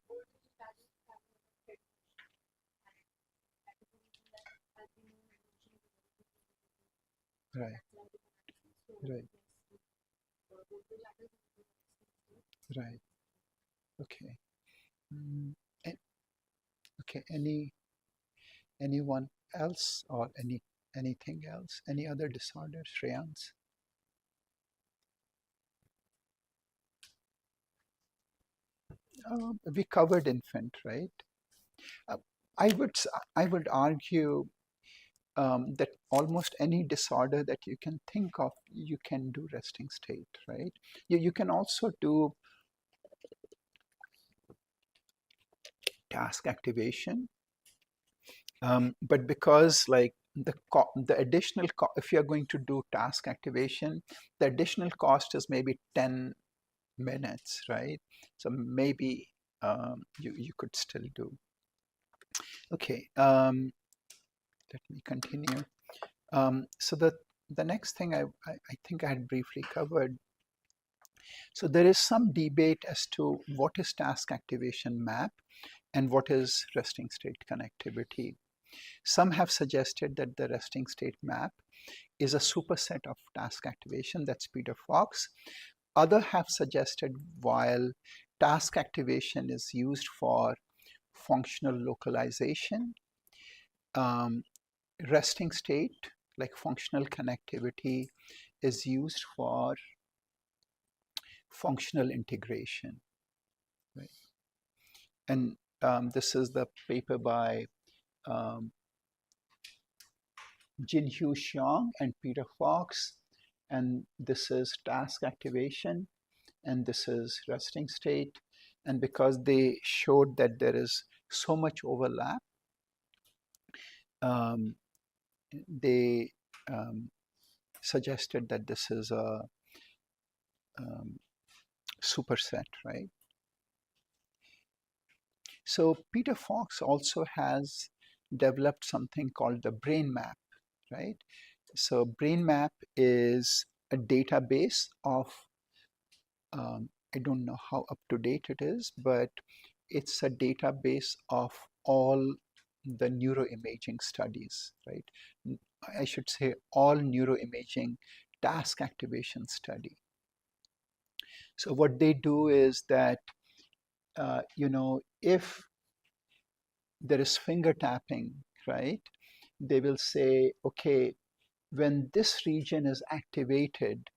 Right, right, right. Okay. Mm, a- okay. Anyone else, or anything else? Any other disorder, Shreyans? We covered infant, right? Uh, I would I would argue that almost any disorder that you can think of, you can do resting state, right? You can also do task activation, but because like the additional if you're going to do task activation, the additional cost is maybe 10 minutes, right? So maybe you could still do. Okay, let me continue. So the next thing I think I had briefly covered. So there is some debate as to what is task activation map and what is resting state connectivity. Some have suggested that the resting state map is a superset of task activation. That's Peter Fox. Others have suggested while task activation is used for functional localization, um, resting state, like functional connectivity, is used for functional integration. Right? And this is the paper by um, Jin-Hyu Xiong and Peter Fox. And this is task activation, and this is resting state. And because they showed that there is so much overlap, um, they suggested that this is a superset, right? So Peter Fox also has developed something called the brain map, right? So brain map is a database of, I don't know how up to date it is, but it's a database of all the neuroimaging studies, right? I should say all neuroimaging task activation study. So what they do is that, if there is finger tapping right? They will say, okay, when this region is activated,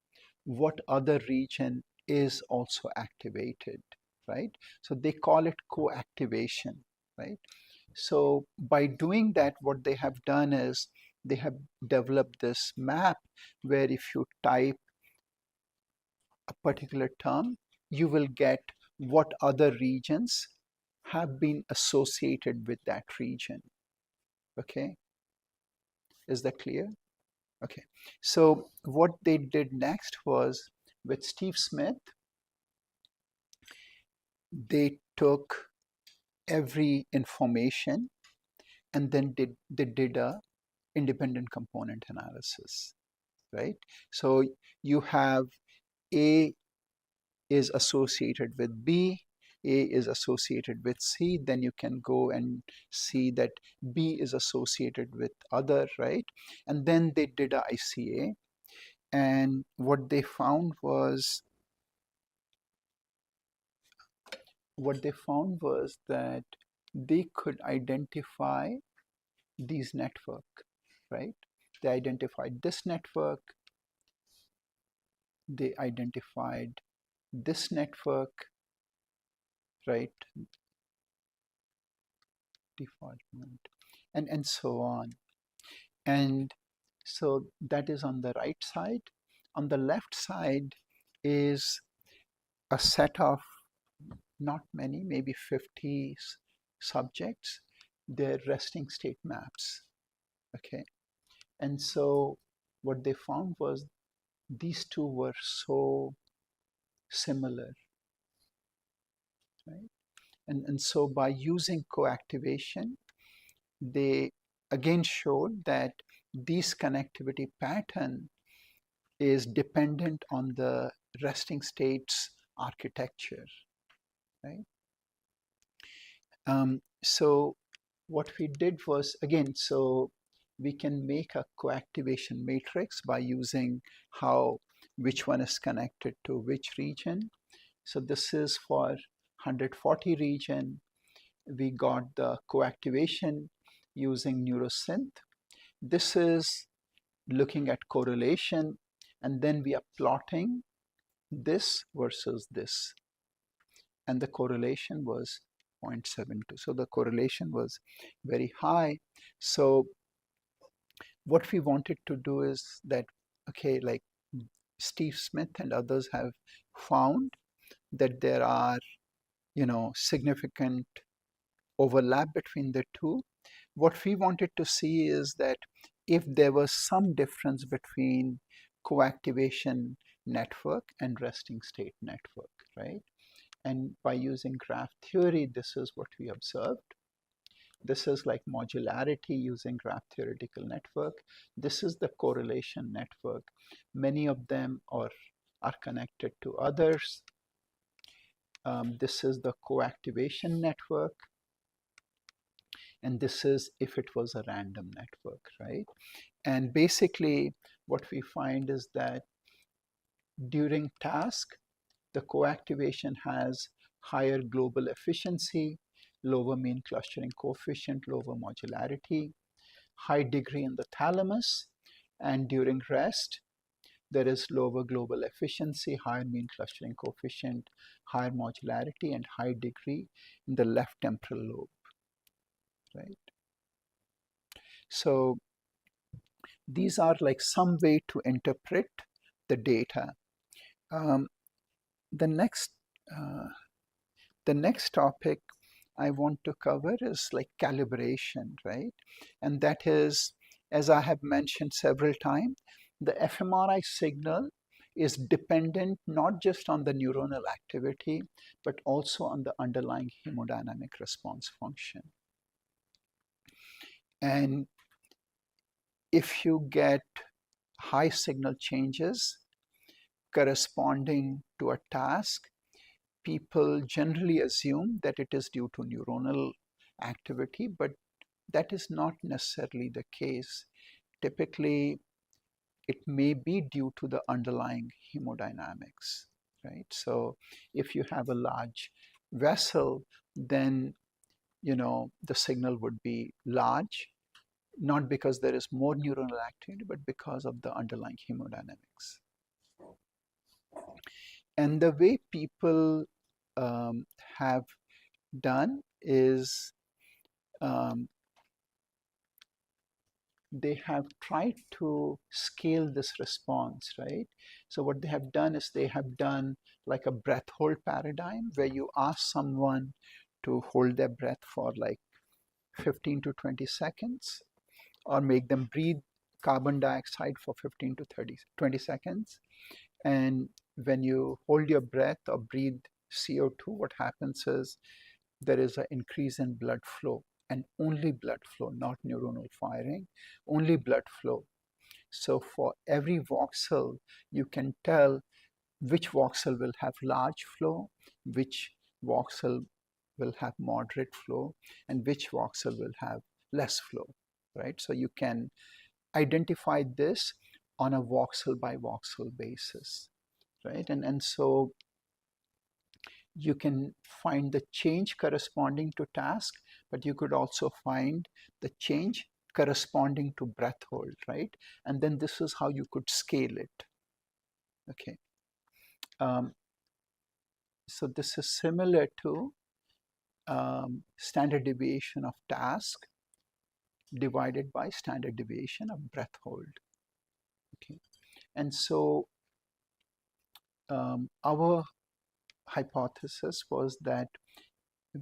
what other region is also activated, right? So they call it co-activation, right? So by doing that, what they have done is they have developed this map where if you type a particular term, you will get what other regions have been associated with that region. Okay, is that clear? Okay, so what they did next was with Steve Smith, they took every information and then they did a independent component analysis, right? So you have A is associated with B, A is associated with C, then you can go and see that B is associated with other, right? And then they did a ICA, and what they found was that they could identify these network, right? They identified this network, they identified this network, right? Defaultment, and so on. And so that is on the right side. On the left side is a set of not many, maybe 50 subjects, their resting state maps. Okay. And so what they found was these two were so similar, right? And so by using co-activation, they again showed that this connectivity pattern is dependent on the resting states architecture, right? So what we did was, again, so we can make a coactivation matrix by using which one is connected to which region. So this is for 140 region. We got the coactivation using neurosynth. This is looking at correlation, and then we are plotting this versus this, and the correlation was 0.72. So the correlation was very high. So what we wanted to do is that, okay, like Steve Smith and others have found that there are, significant overlap between the two. What we wanted to see is that if there was some difference between coactivation network and resting state network, right? And by using graph theory, this is what we observed. This is like modularity using graph theoretical network. This is the correlation network. Many of them are connected to others. This is the coactivation network. And this is if it was a random network, right? And basically what we find is that during task, the coactivation has higher global efficiency, lower mean clustering coefficient, lower modularity, high degree in the thalamus, and during rest, there is lower global efficiency, higher mean clustering coefficient, higher modularity, and high degree in the left temporal lobe, right? So these are like some way to interpret the data. Um, the next uh, the next topic I want to cover is like calibration, right? And that is, as I have mentioned several times, the fMRI signal is dependent not just on the neuronal activity, but also on the underlying hemodynamic response function. And if you get high signal changes corresponding to a task, people generally assume that it is due to neuronal activity, but that is not necessarily the case. Typically, it may be due to the underlying hemodynamics, right? So if you have a large vessel, then the signal would be large. not because there is more neuronal activity, but because of the underlying hemodynamics. And the way people have done is um, they have tried to scale this response, right? So what they have done is they have done like a breath hold paradigm where you ask someone to hold their breath for like 15 to 20 seconds, or make them breathe carbon dioxide for 15 to 20 seconds. And when you hold your breath or breathe CO2, what happens is there is an increase in blood flow, and only blood flow, not neuronal firing, only blood flow. So for every voxel, you can tell which voxel will have large flow, which voxel will have moderate flow, and which voxel will have less flow, right? So you can identify this on a voxel by voxel basis, right? And so you can find the change corresponding to task, but you could also find the change corresponding to breath hold, right? And then this is how you could scale it. Okay. So this is similar to standard deviation of task divided by standard deviation of breath hold. Okay. And so our hypothesis was that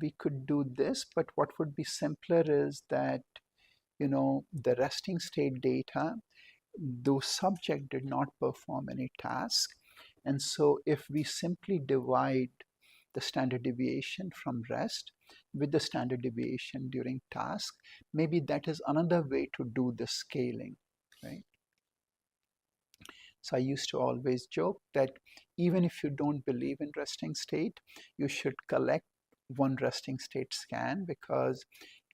we could do this, but what would be simpler is that, you know, the resting state data, those subject did not perform any task. And so if we simply divide the standard deviation from rest with the standard deviation during task, maybe that is another way to do the scaling, right? So I used to always joke that even if you don't believe in resting state, you should collect one resting state scan because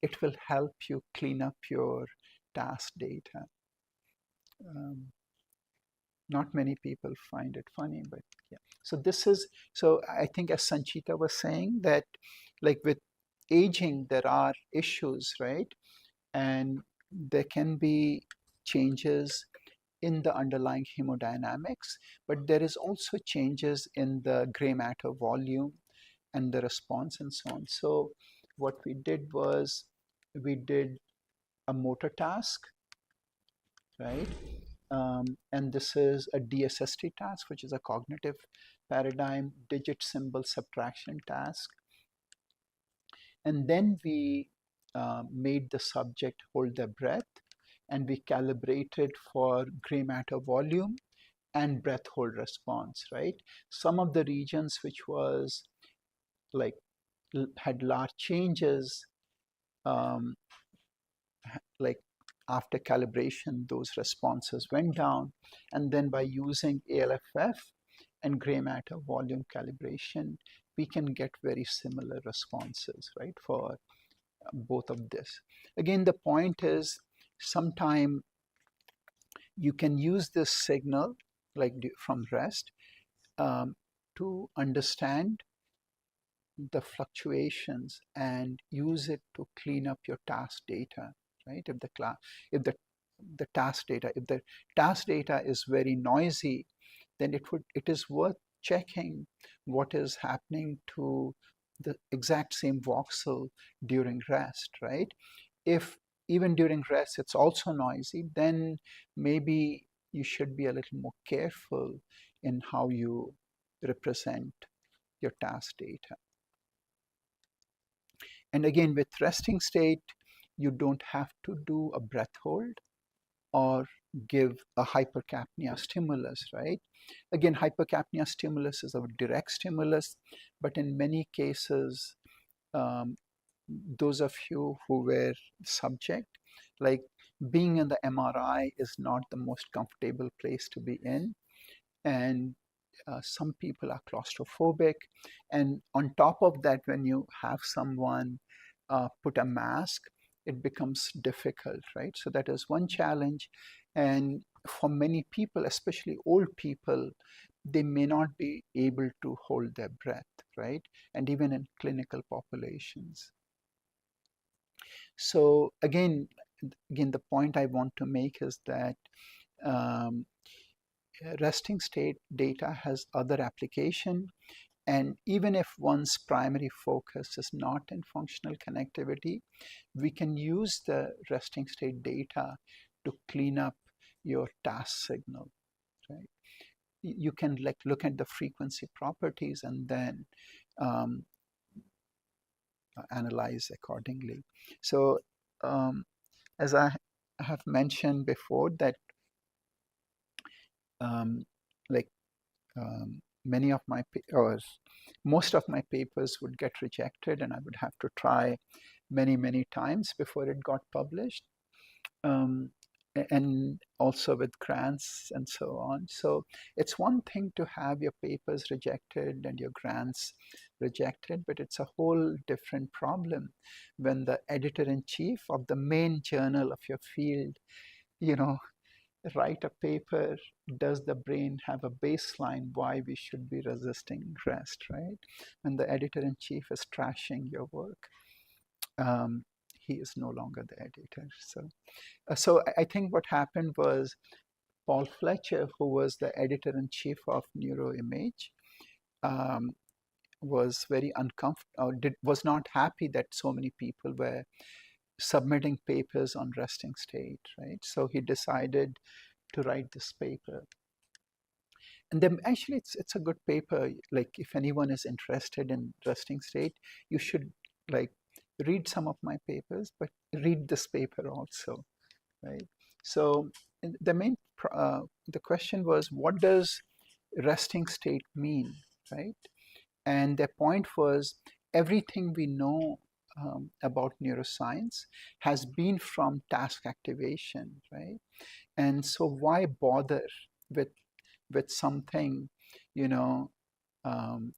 it will help you clean up your task data. Not many people find it funny, but yeah. So this is, so I think as Sanchita was saying that like with aging, there are issues, right? And there can be changes in the underlying hemodynamics, but there is also changes in the gray matter volume and the response and so on. So what we did was we did a motor task, right? And this is a DSST task, which is a cognitive paradigm digit symbol subtraction task. And then we made the subject hold their breath, and we calibrated for gray matter volume and breath hold response, right? Some of the regions which was like had large changes, um, like after calibration, those responses went down. And then by using ALFF and gray matter volume calibration, we can get very similar responses, right, for both of this. Again, the point is sometime you can use this signal like from rest to understand the fluctuations and use it to clean up your task data, right? If the task data, if the task data is very noisy, then it is worth checking what is happening to the exact same voxel during rest, right? If even during rest it's also noisy, then maybe you should be a little more careful in how you represent your task data. And again, with resting state, you don't have to do a breath hold or give a hypercapnia stimulus, right? Again, hypercapnia stimulus is a direct stimulus, but in many cases, those of you who were subject, like being in the MRI is not the most comfortable place to be in. And some people are claustrophobic. And on top of that, when you have someone put a mask, it becomes difficult, right? So that is one challenge. And for many people, especially old people, they may not be able to hold their breath, right? And even in clinical populations. So again, again, the point I want to make is that um, resting state data has other application. And even if one's primary focus is not in functional connectivity, we can use the resting state data to clean up your task signal, right? You can like look at the frequency properties and then um, analyze accordingly. So um, as I have mentioned before that um, like many of my or most of my papers would get rejected and I would have to try many times before it got published, um, and also with grants and so on. So it's one thing to have your papers rejected and your grants rejected, but it's a whole different problem when the editor-in-chief of the main journal of your field, you know, write a paper. Does the brain have a baseline why we should be resisting rest, right? When the editor-in-chief is trashing your work, um, he is no longer the editor. So I think what happened was Paul Fletcher, who was the editor-in-chief of Neuroimage, um, was very uncomfortable, was not happy that so many people were submitting papers on resting state, right? So he decided to write this paper. And then actually it's a good paper. Like if anyone is interested in resting state, you should like read some of my papers, but read this paper also, right? So the main the question was, what does resting state mean, right? And their point was everything we know about neuroscience has been from task activation, right? And so why bother with something, you know, um,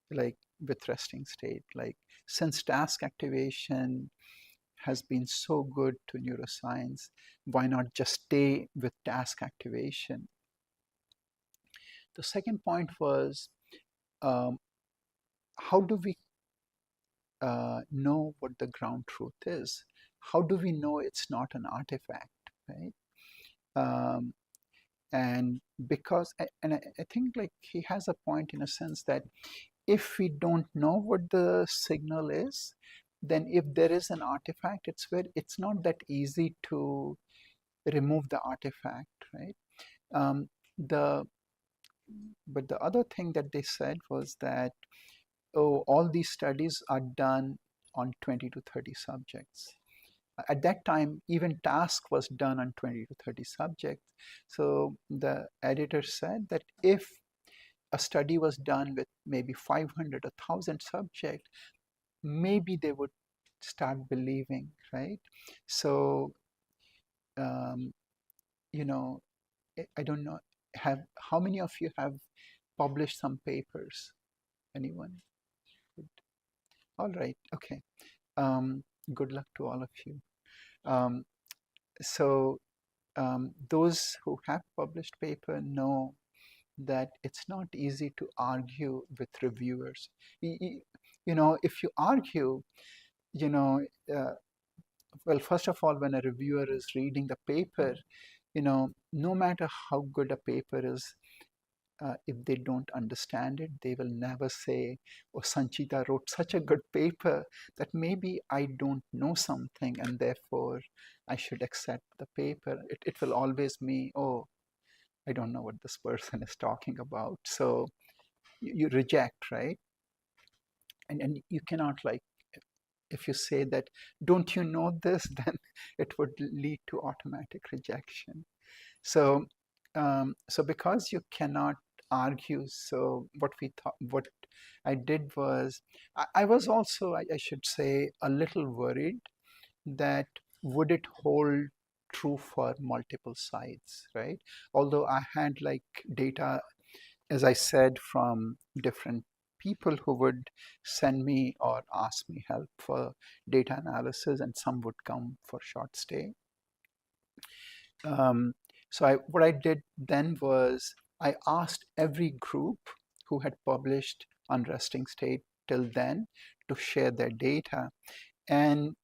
like with resting state? Like since task activation has been so good to neuroscience, why not just stay with task activation? The second point was, um, how do we know what the ground truth is? How do we know it's not an artifact, right? Um, and because, and I think like he has a point in a sense that if we don't know what the signal is, then if there is an artifact, it's not that easy to remove the artifact, right? Um, the but the other thing that they said was that, oh, all these studies are done on 20 to 30 subjects. At that time, even task was done on 20 to 30 subjects. So the editor said that if a study was done with maybe 500 or 1,000 subjects, maybe they would start believing, right? So, um, you know, I don't know, how many of you have published some papers? Anyone? All right, okay. Good luck to all of you. Um, so those who have published paper know that it's not easy to argue with reviewers. You know, if you argue, you know, uh, well, first of all, when a reviewer is reading the paper, you know, no matter how good a paper is, if they don't understand it, they will never say, oh, Sanchita wrote such a good paper that maybe I don't know something and therefore I should accept the paper. It will always be, oh, I don't know what this person is talking about. So you reject, right? And you cannot like, if you say that, don't you know this, then it would lead to automatic rejection. So, so because you cannot argue, so what I did was, I was also, I should say, a little worried that would it hold true for multiple sites, right? Although I had like data, as I said, from different people who would send me or ask me help for data analysis, and some would come for short stay. So what I did then was I asked every group who had published on resting state till then to share their data, and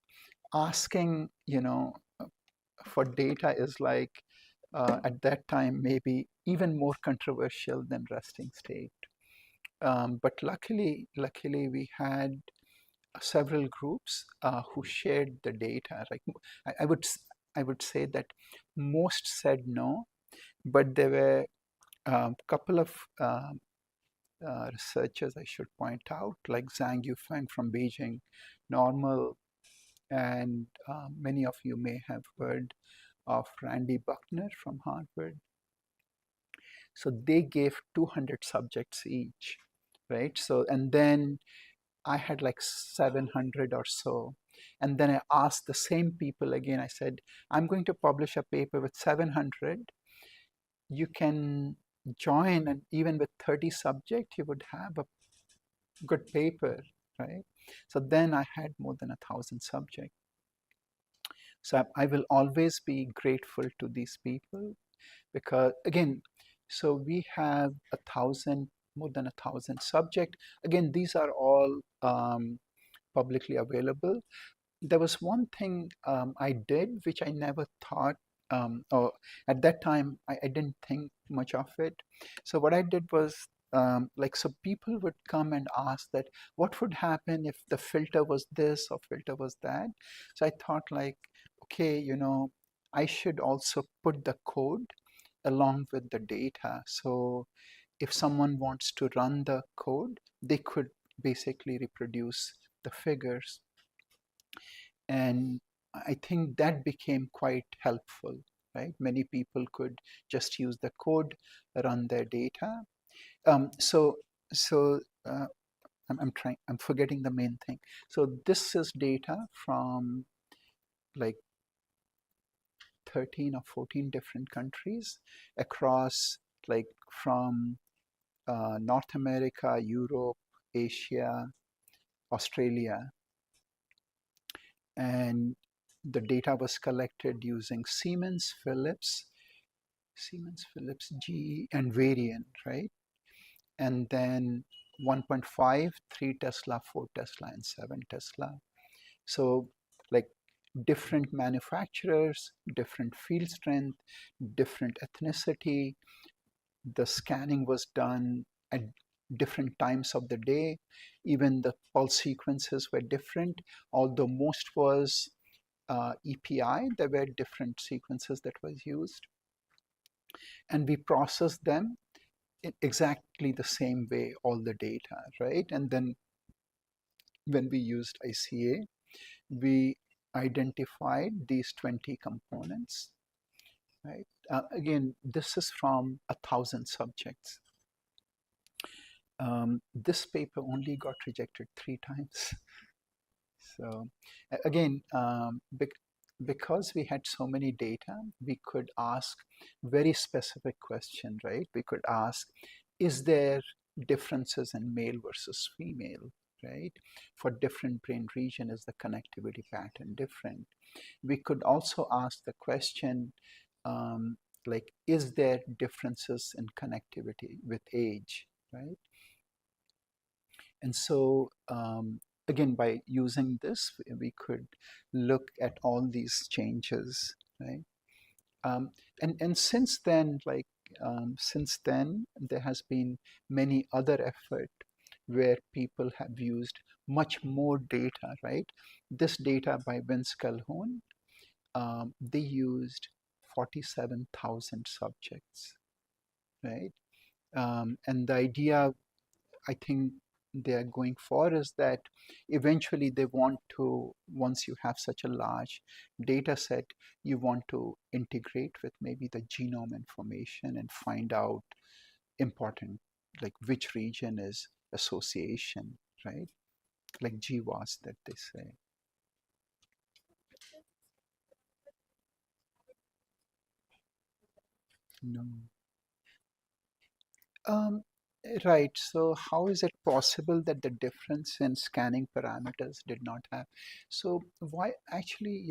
asking, you know, for data is like at that time maybe even more controversial than resting state. But luckily, we had several groups who shared the data. Like I would I would say that most said no, but there were a couple of researchers I should point out, like Zhang Yufeng from Beijing, Normal, and many of you may have heard of Randy Buckner from Harvard. So they gave 200 subjects each, right? So, and then I had like 700 or so. And then I asked the same people again. I said, I'm going to publish a paper with 700. You can join, and even with 30 subjects, you would have a good paper, right? So then I had more than 1,000 subjects. So I will always be grateful to these people because, again, so we have 1,000, more than 1,000 subject. Again, these are all publicly available. There was one thing I did which I never thought, or at that time I didn't think much of it. So what I did was like, so people would come and ask that what would happen if the filter was this or filter was that. So I thought like, okay, I should also put the code along with the data. So if someone wants to run the code, they could basically reproduce the figures. And I think that became quite helpful, right? Many people could just use the code, run their data. So, so I'm forgetting the main thing. So this is data from like 13 or 14 different countries across, like from North America, Europe, Asia, Australia, and the data was collected using Siemens, Philips, GE, and Varian, right? And then 1.5, 3 Tesla, 4 Tesla, and 7 Tesla. So, like different manufacturers, different field strength, different ethnicity. The scanning was done at different times of the day. Even the pulse sequences were different, although most was EPI, there were different sequences that was used. And we processed them in exactly the same way, all the data, right? And then when we used ICA, we identified these 20 components, right? Again, this is from 1,000 subjects. This paper only got rejected 3 times. So again, because we had so many data, we could ask very specific question, right? We could ask, is there differences in male versus female, right? For different brain region, is the connectivity pattern different? We could also ask the question, like, is there differences in connectivity with age, right? And so, again, by using this, we could look at all these changes, right? Um, and since then, since then, there has been many other effort where people have used much more data, right? This data by Vince Calhoun, they used 47,000 subjects, right? And the idea, I think, they are going for is that eventually they want to, once you have such a large data set, you want to integrate with maybe the genome information and find out important, like which region is association, right? Like GWAS that they say. No. Um, right. So how is it possible that the difference in scanning parameters did not have? So why actually,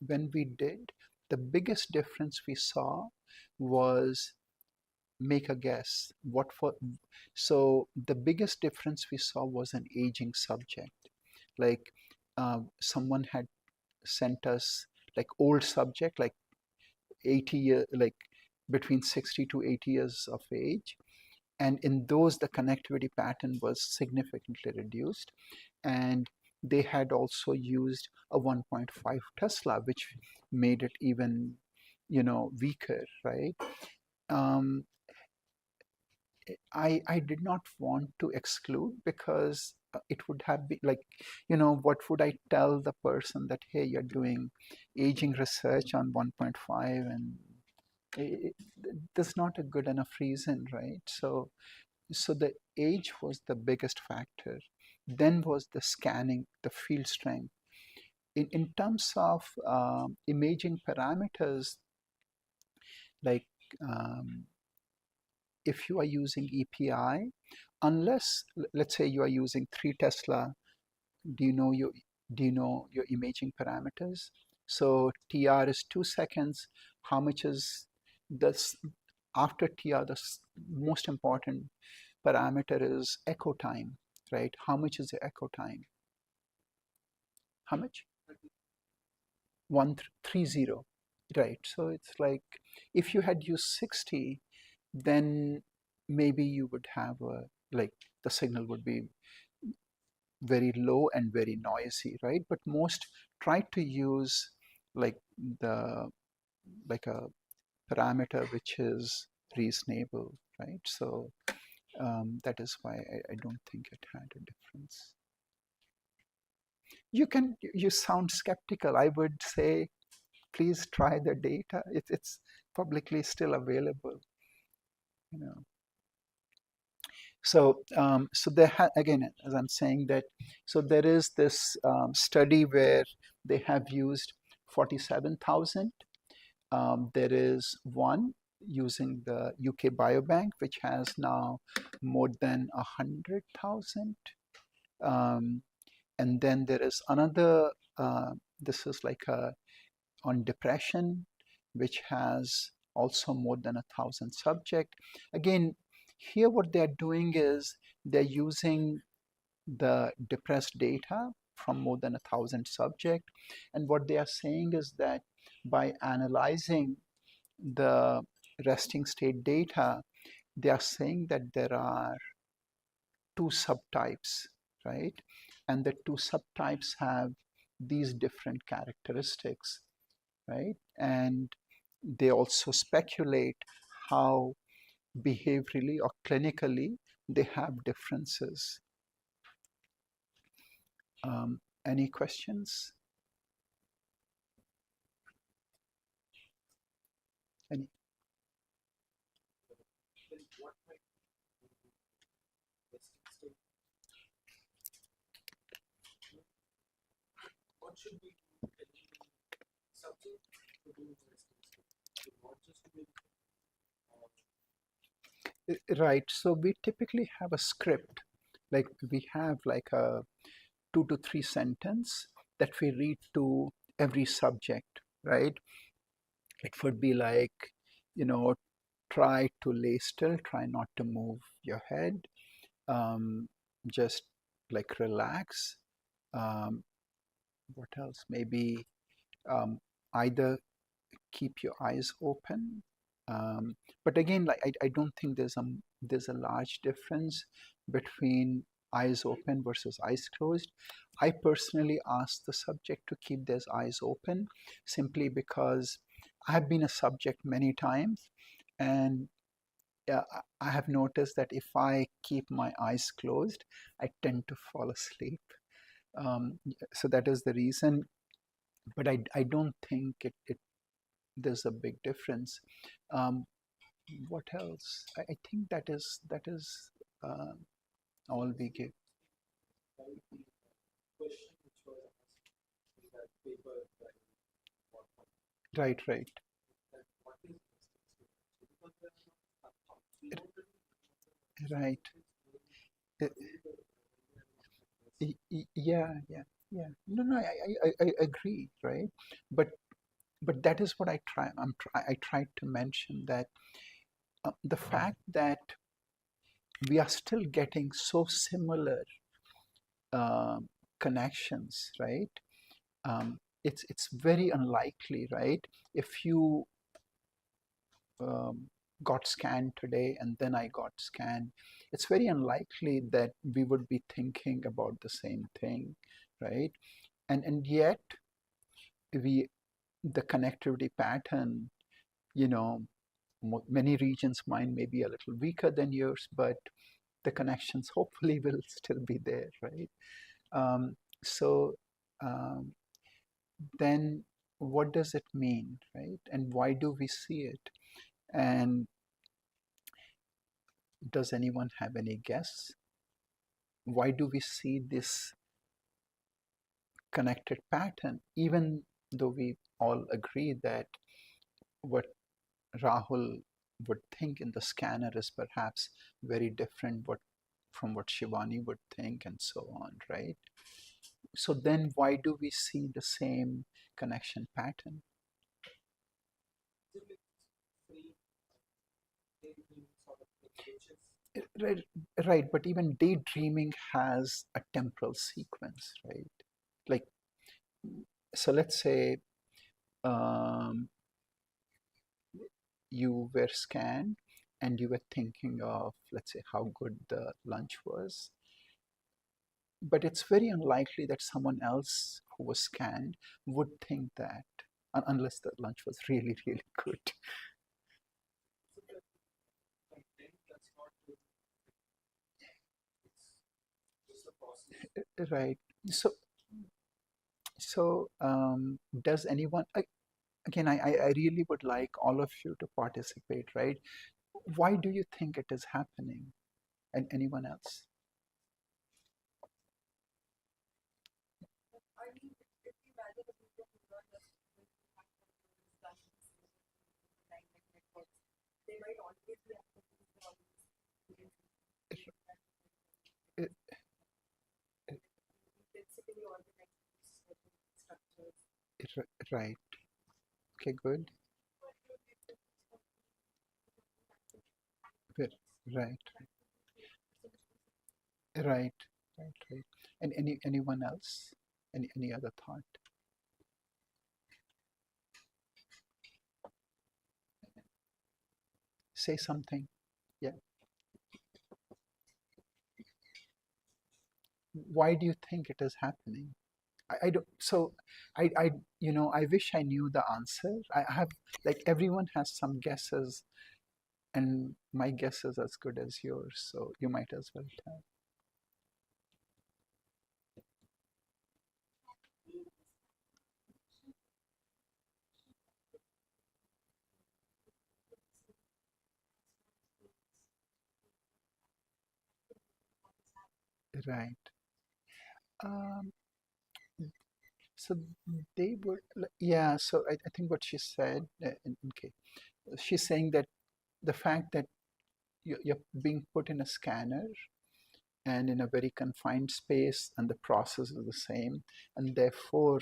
when we did, the biggest difference we saw was, make a guess. So the biggest difference we saw was an aging subject. Like someone had sent us like old subject, like like between 60 to 80 years of age. And in those, the connectivity pattern was significantly reduced. And they had also used a 1.5 Tesla, which made it even, weaker, right? Um, I did not want to exclude, because it would have been like, what would I tell the person that, hey, you're doing aging research on 1.5, and it, that's not a good enough reason, right? So the age was the biggest factor. Then was the scanning, the field strength. In terms of imaging parameters, like um, if you are using EPI, unless let's say you are using 3 Tesla, do you know your imaging parameters? So TR is 2 seconds. How much is this after TR? The most important parameter is echo time, right? How much is the echo time? How much? 130, right? So it's like if you had used 60, then maybe you would have a, like, the signal would be very low and very noisy, right? But most try to use like the like a parameter which is reasonable, right? So that is why I don't think it had a difference. You sound skeptical. I would say please try the data. It's publicly still available, you know. So there again, as I'm saying that, so there is this study where they have used 47,000. There is one using the UK Biobank, which has now more than 100,000. And then there is another, this is like on depression, which has also more than 1,000 subjects. Again, here what they're doing is they're using the depressed data from more than 1,000 subjects. And what they are saying is that by analyzing the resting state data, they are saying that there are 2 subtypes, right? And the 2 subtypes have these different characteristics, right? And they also speculate how behaviorally or clinically they have differences. Any questions? Any? Right. So we typically have a script, like we have like a 2 to 3 sentence that we read to every subject, right? It would be like, you know, try to lay still, try not to move your head, just like relax. Um, what else? Maybe um, either keep your eyes open. But again, like I don't think there's a large difference between eyes open versus eyes closed. I personally ask the subject to keep their eyes open simply because I have been a subject many times, and yeah, I have noticed that if I keep my eyes closed, I tend to fall asleep. Um, so that is the reason. But I don't think there's a big difference. Um, what else? I think that is uh, all we give. Right, right. Right. Uh, yeah, yeah, yeah. No, no, I agree, right? But but that is what I tried to mention that the fact that we are still getting so similar uh, connections, right? it's very unlikely, right? If you um, got scanned today and then I got scanned, it's very unlikely that we would be thinking about the same thing, right? And yet we the connectivity pattern, you know, many regions mine may be a little weaker than yours, but the connections hopefully will still be there, right? Um, so um, then what does it mean, right? And why do we see it? And does anyone have any guess? Why do we see this connected pattern, even though we all agree that what Rahul would think in the scanner is perhaps very different from what Shivani would think, and so on, right? So then why do we see the same connection pattern? Right, right, but even daydreaming has a temporal sequence, right? Like, so let's say um, you were scanned and you were thinking of, let's say, how good the lunch was, but it's very unlikely that someone else who was scanned would think that, unless the lunch was really, really good. Right. So, does anyone, again, I really would like all of you to participate, right? Why do you think it is happening? And anyone else? Uh, Right. Okay, good. Good. Right. Right. Right. Right. And anyone else? Any other thought? Say something. Yeah. Why do you think it is happening? I don't. So, I wish I knew the answer. I have, like, everyone has some guesses, and my guess is as good as yours. So you might as well tell. Right. Um, so they would, yeah. So I think what she said, okay, she's saying that the fact that you're being put in a scanner and in a very confined space, and the process is the same, and therefore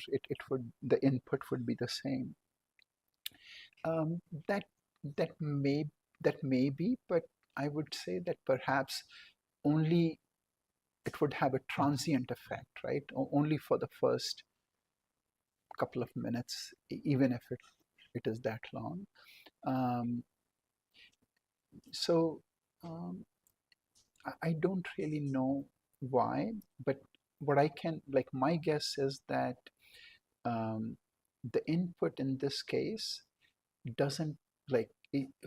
the input would be the same. Um, that that may that may be, but I would say that perhaps only it would have a transient effect, right? Only for the first couple of minutes, even if it is that long. Um, so um, I don't really know why, but what I can, like, my guess is that um, the input in this case doesn't, like,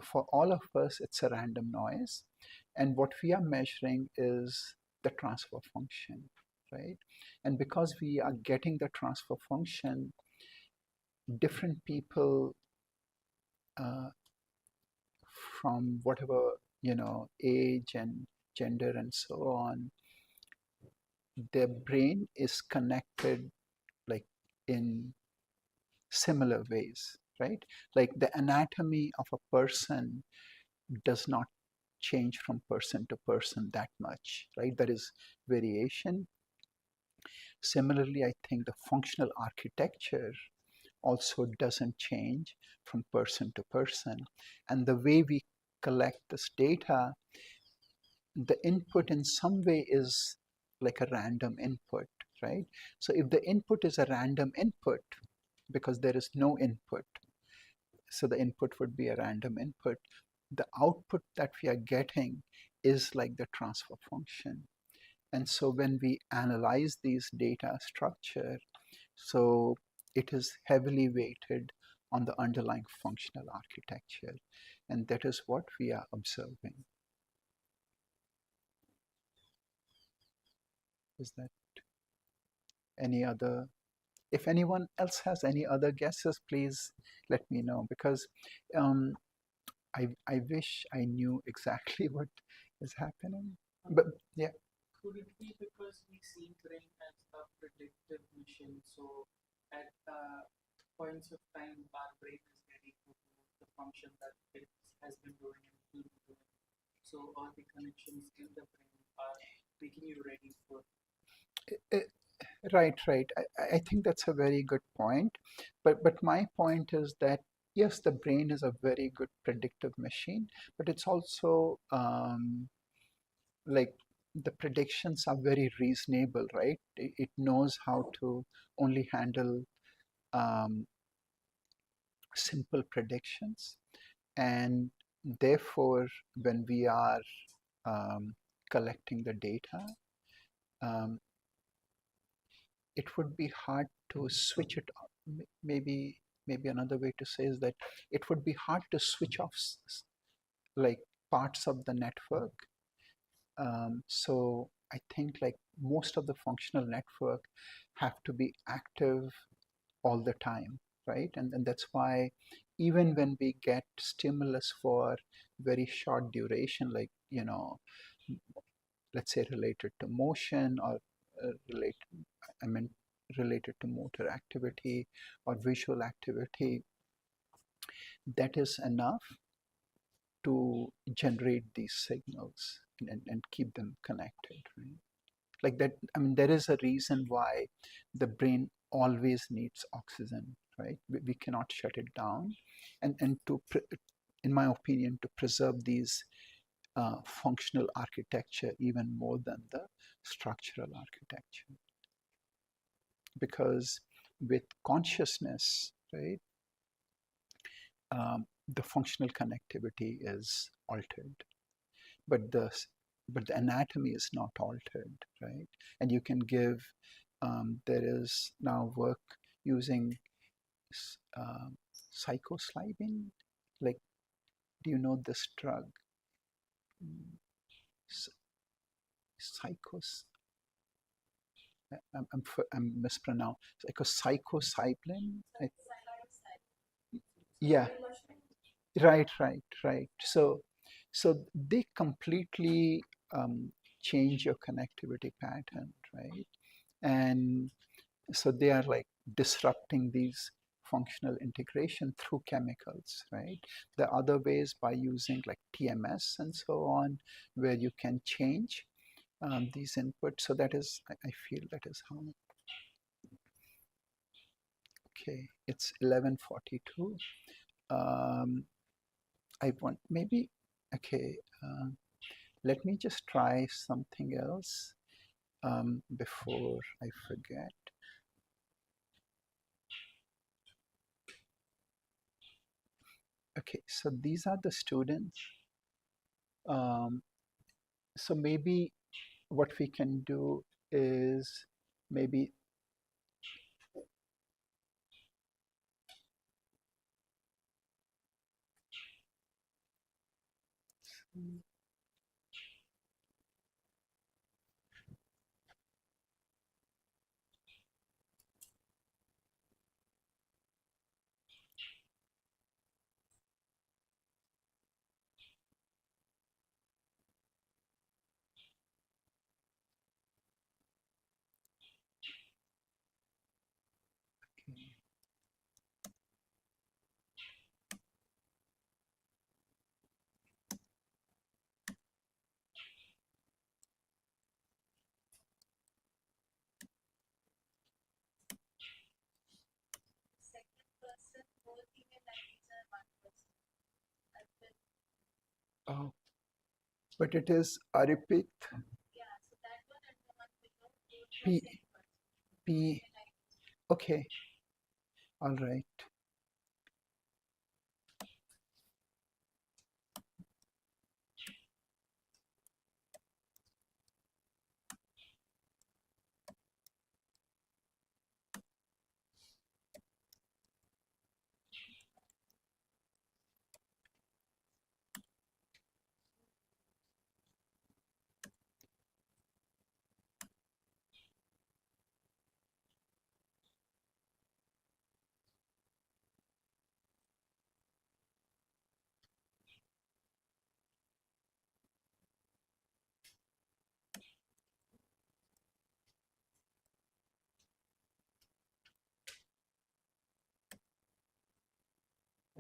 for all of us, it's a random noise. And what we are measuring is the transfer function, right? And because we are getting the transfer function, different people uh, from whatever, age and gender and so on, their brain is connected, like, in similar ways, right? Like the anatomy of a person does not change from person to person that much, right? There is variation. Similarly, I think the functional architecture also doesn't change from person to person. And the way we collect this data, the input in some way is like a random input, right? So if the input is a random input, because there is no input. So the input would be a random input. The output that we are getting is like the transfer function. And so when we analyze these data structure, so it is heavily weighted on the underlying functional architecture. And that is what we are observing. Is that any other? If anyone else has any other guesses, please let me know, because um, I wish I knew exactly what is happening. But yeah. Could it be because we see brain as a predictive machine? So at points of time, our brain is ready to do the function that it has been doing and will be doing. So all the connections in the brain are making you ready for. Right, right. I think that's a very good point. But my point is that yes, the brain is a very good predictive machine, but it's also like the predictions are very reasonable, right? It knows how to only handle um, simple predictions, and therefore, when we are collecting the data, um, it would be hard to switch it off. Maybe another way to say is that it would be hard to switch off like parts of the network. So I think like most of the functional network have to be active all the time, right? And that's why even when we get stimulus for very short duration, like let's say related to motion or related, I mean, related to motor activity or visual activity, that is enough to generate these signals and keep them connected, right? Like that, I mean, there is a reason why the brain always needs oxygen, right? We cannot shut it down. And in my opinion, to preserve these functional architecture even more than the structural architecture. Because with consciousness, right, the functional connectivity is altered, but the anatomy is not altered, right? And you can give there is now work using uh, psychosliving. Like, do you know this drug? Psychos. I'm mispronounced. Like a psychocycline. Yeah. Right. So they completely change your connectivity pattern, right? And so they are like disrupting these functional integration through chemicals, right? The other ways by using like TMS and so on, where you can change these inputs. So that is, I feel that is how. Okay, it's 11:42. Um, I want maybe, okay, let me just try something else before I forget. Okay, so these are the students. Um, so maybe what we can do is maybe, oh, but it is Aripit P, P, okay, All right.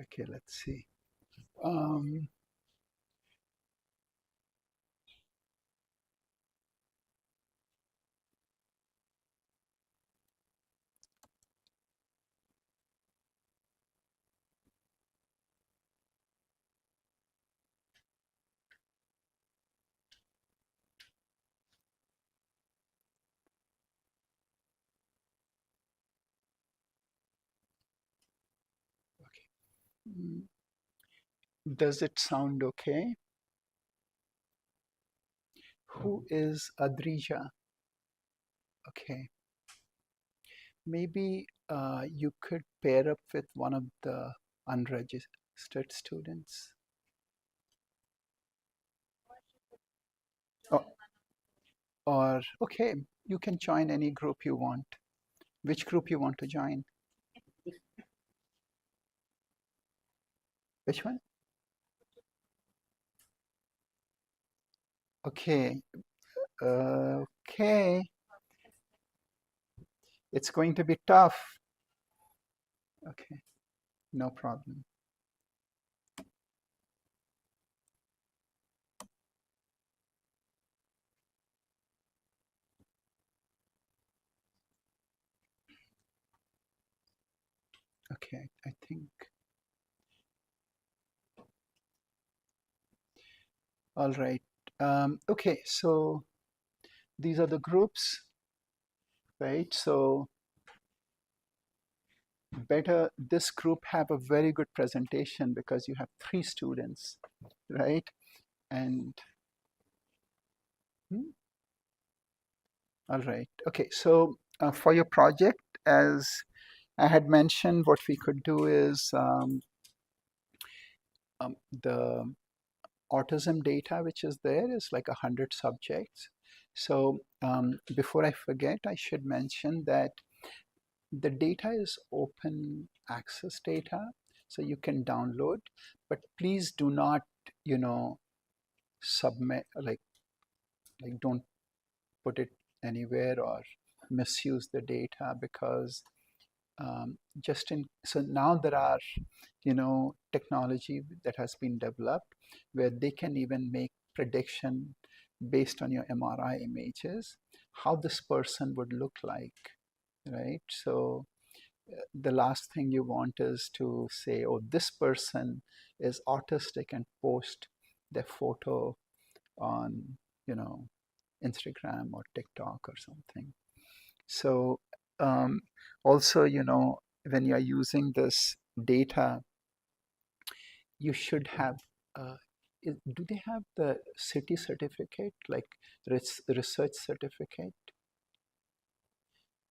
Okay, let's see. Um, okay. Mm, Does it sound okay? Who is Adrija? Okay. Maybe you could pair up with one of the unregistered students. Or, or, okay, you can join any group you want. Which group you want to join? Which one? Okay. Okay. It's going to be tough. Okay, no problem. Okay, I think. All right. Okay, so these are the groups, right? So better this group have a very good presentation because you have 3 students, right? And hmm, all right. Okay, so for your project, as I had mentioned, what we could do is the autism data which is there is like 100 subjects. So before I forget, I should mention that the data is open access data, so you can download, but please do not, you know, submit like don't put it anywhere or misuse the data because just in so now there are technology that has been developed where they can even make prediction based on your MRI images how this person would look like, right? So the last thing you want is to say, oh, this person is autistic and post their photo on, you know, Instagram or TikTok or something. So also, when you're using this data, you should have, do they have the city certificate, like research certificate,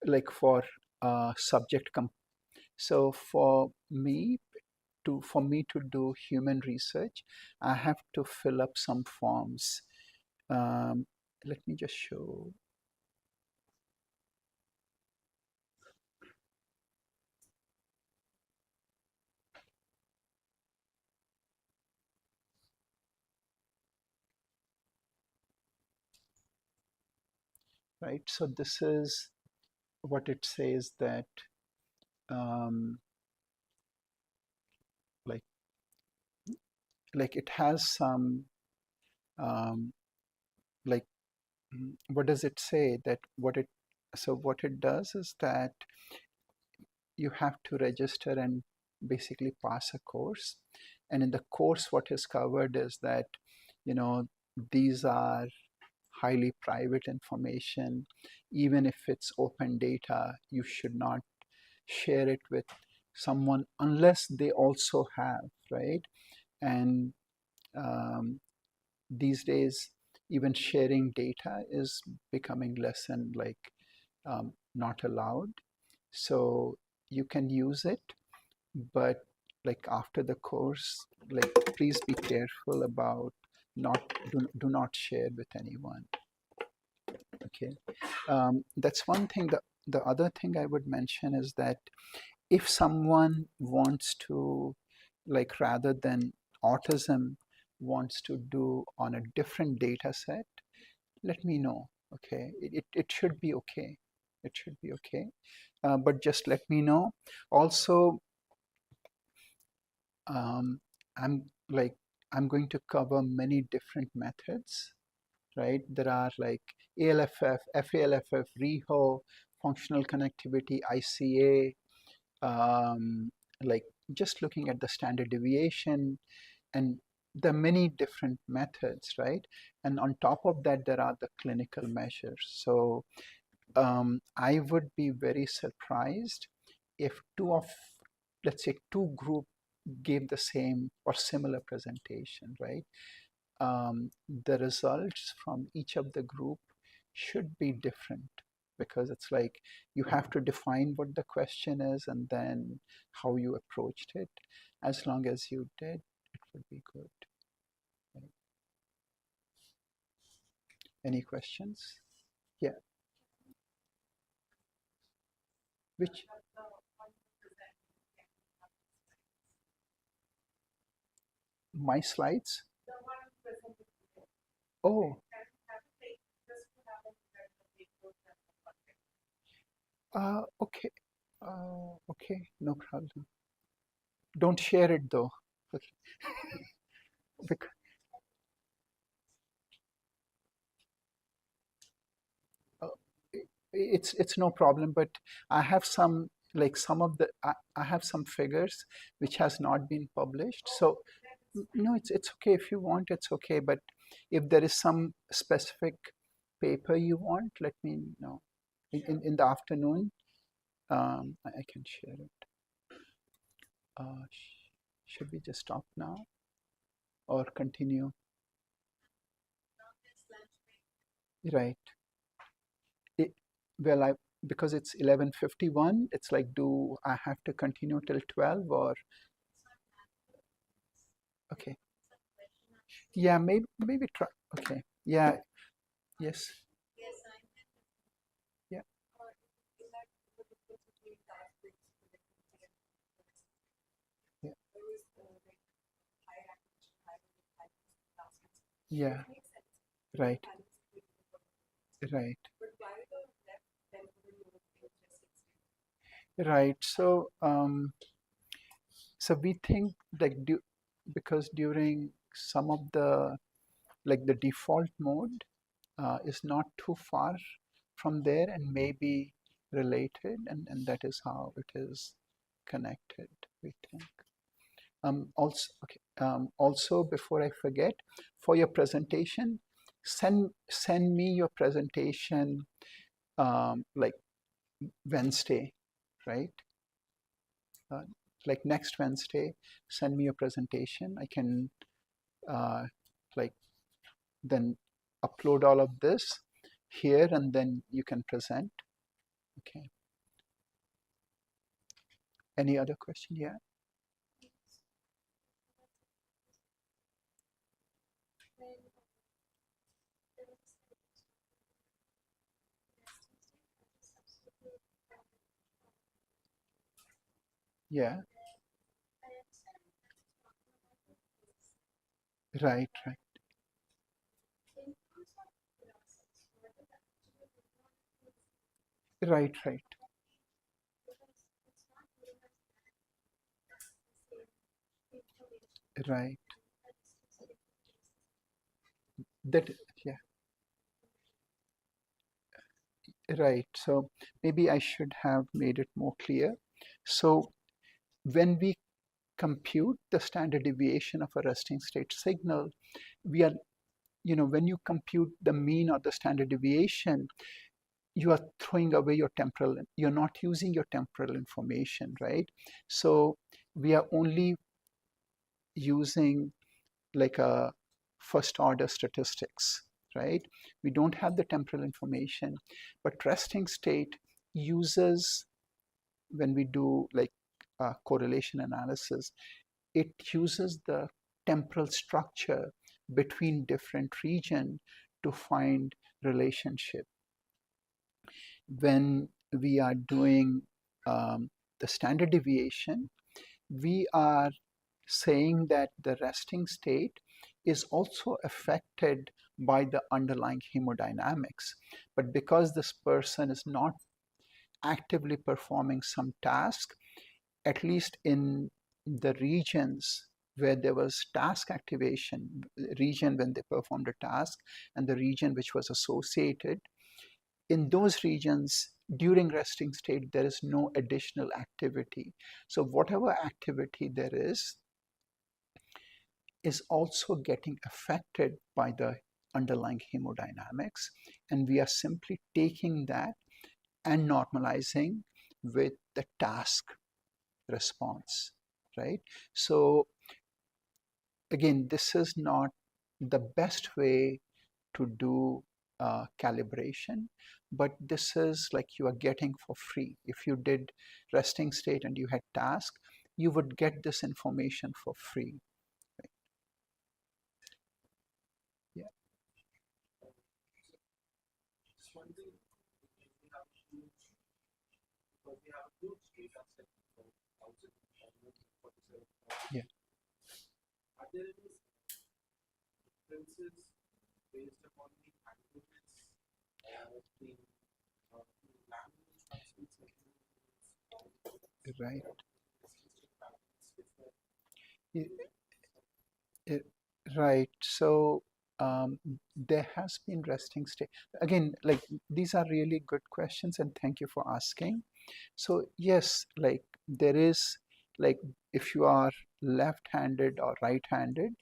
like for subject so for me to do human research, I have to fill up some forms. Um, Let me just show, right? So this is what it says that um, like it has some um, like what does it say that what it so what it does is that you have to register and basically pass a course, and in the course what is covered is that you know these are highly private information. Even if it's open data, you should not share it with someone unless they also have, right? And um, these days, even sharing data is becoming less and like not allowed. So you can use it, but like after the course, like please be careful about do not share with anyone. Okay, that's one thing. The other thing I would mention is that if someone wants to, like rather than autism, wants to do on a different data set, let me know. Okay, it should be okay. It should be okay. But just let me know. Also, um, I'm I'm going to cover many different methods, right? There are like ALFF, FALFF, REHO, functional connectivity, ICA, like just looking at the standard deviation, and there are many different methods, right? And on top of that, there are the clinical measures. So I would be very surprised if let's say two group gave the same or similar presentation, right? The results from each of the group should be different, because it's like you have to define what the question is and then how you approached it. As long as you did, it would be good. Right? Any questions? Yeah. Which my slides? Oh, okay. Okay, no problem. Don't share it though. Okay. Bec- uh, it's no problem, but I have some, like some of the I have some figures which has not been published. So no, it's okay if you want, it's okay. But if there is some specific paper you want, let me know. In the afternoon, I can share it. Should we just stop now or continue? Right. It, well, because it's 11:51, it's like, do I have to continue till 12 or okay? Yeah, maybe try. Okay. Yeah. Yes. Yeah. Yeah. Yeah. Right. Right. Right. So we think like because during some of the, like the default mode is not too far from there and maybe related, and that is how it is connected, we think. Also, before I forget, for your presentation, send me your presentation like Wednesday, right? Uh, like next Wednesday, send me your presentation. I can uh, like then upload all of this here, and then you can present. Okay. Any other question? Yeah. Yeah. Right. Right. Right. Right. Right. That. Yeah. Right. So maybe I should have made it more clear. So when we compute the standard deviation of a resting state signal, we are, when you compute the mean or the standard deviation, you are throwing away your temporal, you're not using your temporal information, right? So we are only using like a first order statistics, right? We don't have the temporal information, but resting state uses, when we do like correlation analysis, it uses the temporal structure between different region to find relationship. When we are doing the standard deviation, we are saying that the resting state is also affected by the underlying hemodynamics. But because this person is not actively performing some task, at least in the regions where there was task activation, region when they performed a task, and the region which was associated, in those regions during resting state, there is no additional activity. So whatever activity there is also getting affected by the underlying hemodynamics. And we are simply taking that and normalizing with the task response, right? So again, this is not the best way to do calibration, but this is like you are getting for free. If you did resting state and you had task, you would get this information for free. Right? Yeah. Just one thing, we have a huge, because we have a huge data set for 1,047. Yeah. Are there any differences based upon the algorithms or the language transmission Right. Right. So there has been resting state. Again, like these are really good questions, and thank you for asking. So yes, like there is, like if you are left-handed or right-handed,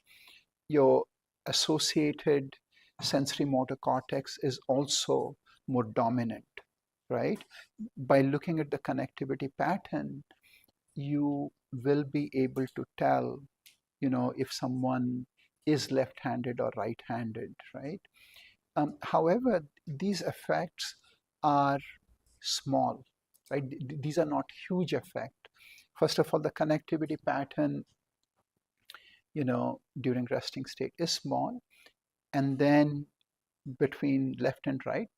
your associated sensory motor cortex is also more dominant, right? By looking at the connectivity pattern, you will be able to tell, if someone is left-handed or right-handed, right? However, these effects are small, right? These are not huge effect. First of all, the connectivity pattern, during resting state is small, and then between left and right,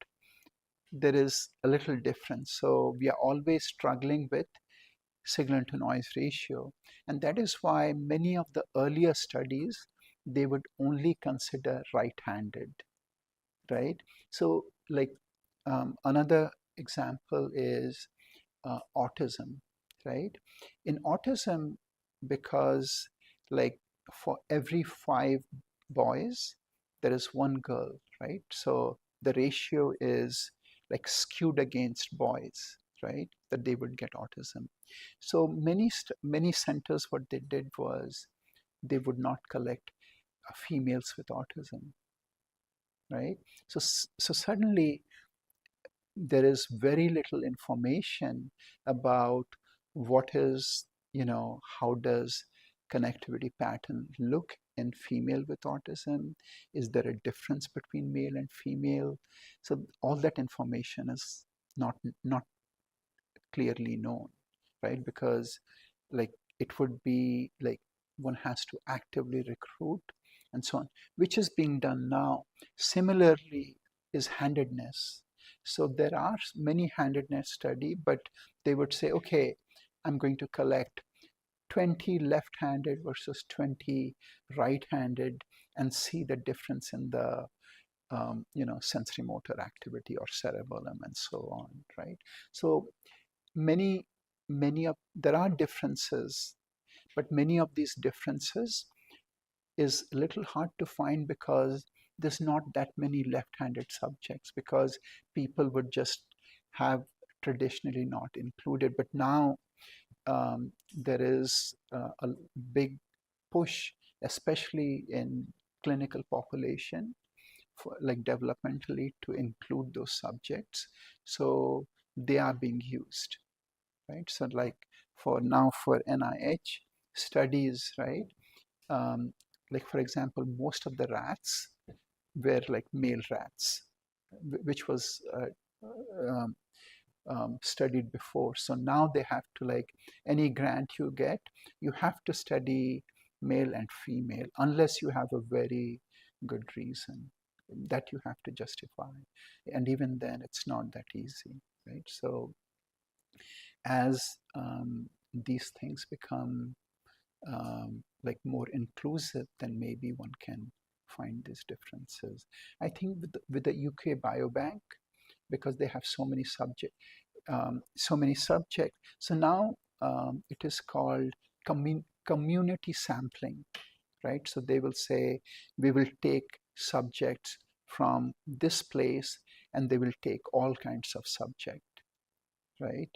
there is a little difference. So we are always struggling with signal to noise ratio. And that is why many of the earlier studies, they would only consider right-handed, right? So like another example is autism, right? In autism, because like for every 5 boys, there is one girl, right? So the ratio is like skewed against boys, right? That they would get autism. So many centers, what they did was they would not collect females with autism, right? So suddenly there is very little information about what is, how does connectivity pattern look in female with autism? Is there a difference between male and female? So all that information is not clearly known, right? Because like it would be like one has to actively recruit and so on, which is being done now. Similarly is handedness. So there are many handedness study, but they would say, okay, I'm going to collect 20 left-handed versus 20 right-handed and see the difference in the sensory motor activity or cerebellum and so on, right? So many many of there are differences, but many of these differences is a little hard to find because there's not that many left-handed subjects, because people would just have traditionally not included. But now there is a big push, especially in clinical population, for, like developmentally to include those subjects. So they are being used, right? So like for now for NIH studies, right? Um, like for example, most of the rats were like male rats, which was um, studied before. So now they have to, like any grant you get, you have to study male and female unless you have a very good reason that you have to justify. And even then, it's not that easy, right? So as these things become like more inclusive, then maybe one can find these differences. I think with the UK Biobank, because they have so many subjects. So now it is called community sampling, right? So they will say, we will take subjects from this place and they will take all kinds of subject, right?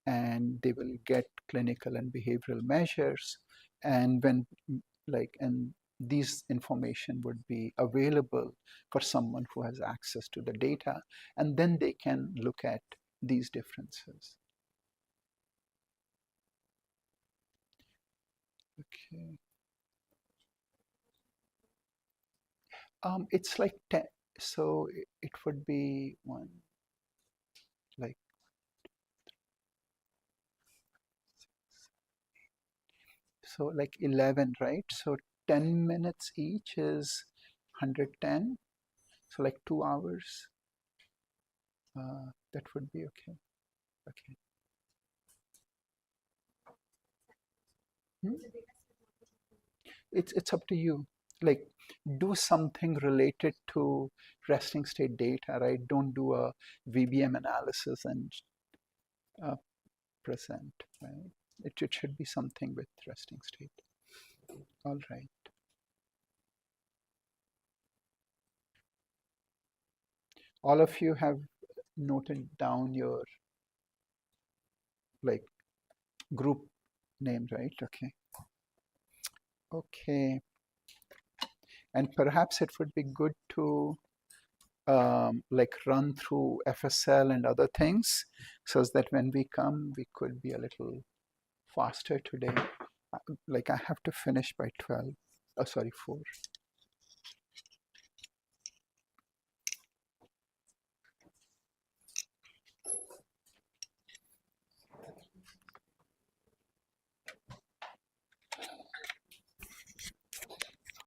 And they will get clinical and behavioral measures. And when and these information would be available for someone who has access to the data, and then they can look at these differences. Okay. It's like 10, so it would be one, like, so like 11, right? So 10 minutes each is 110. So like 2 hours, that would be okay. Okay. Hmm? It's up to you. Like, do something related to resting state data, right? Don't do a VBM analysis and uh, present, right? It should be something with resting state. All right. All of you have noted down your like group name, right? Okay. Okay. And perhaps it would be good to like run through FSL and other things so that when we come, we could be a little faster today. Like I have to finish by 12. Oh, sorry, 4.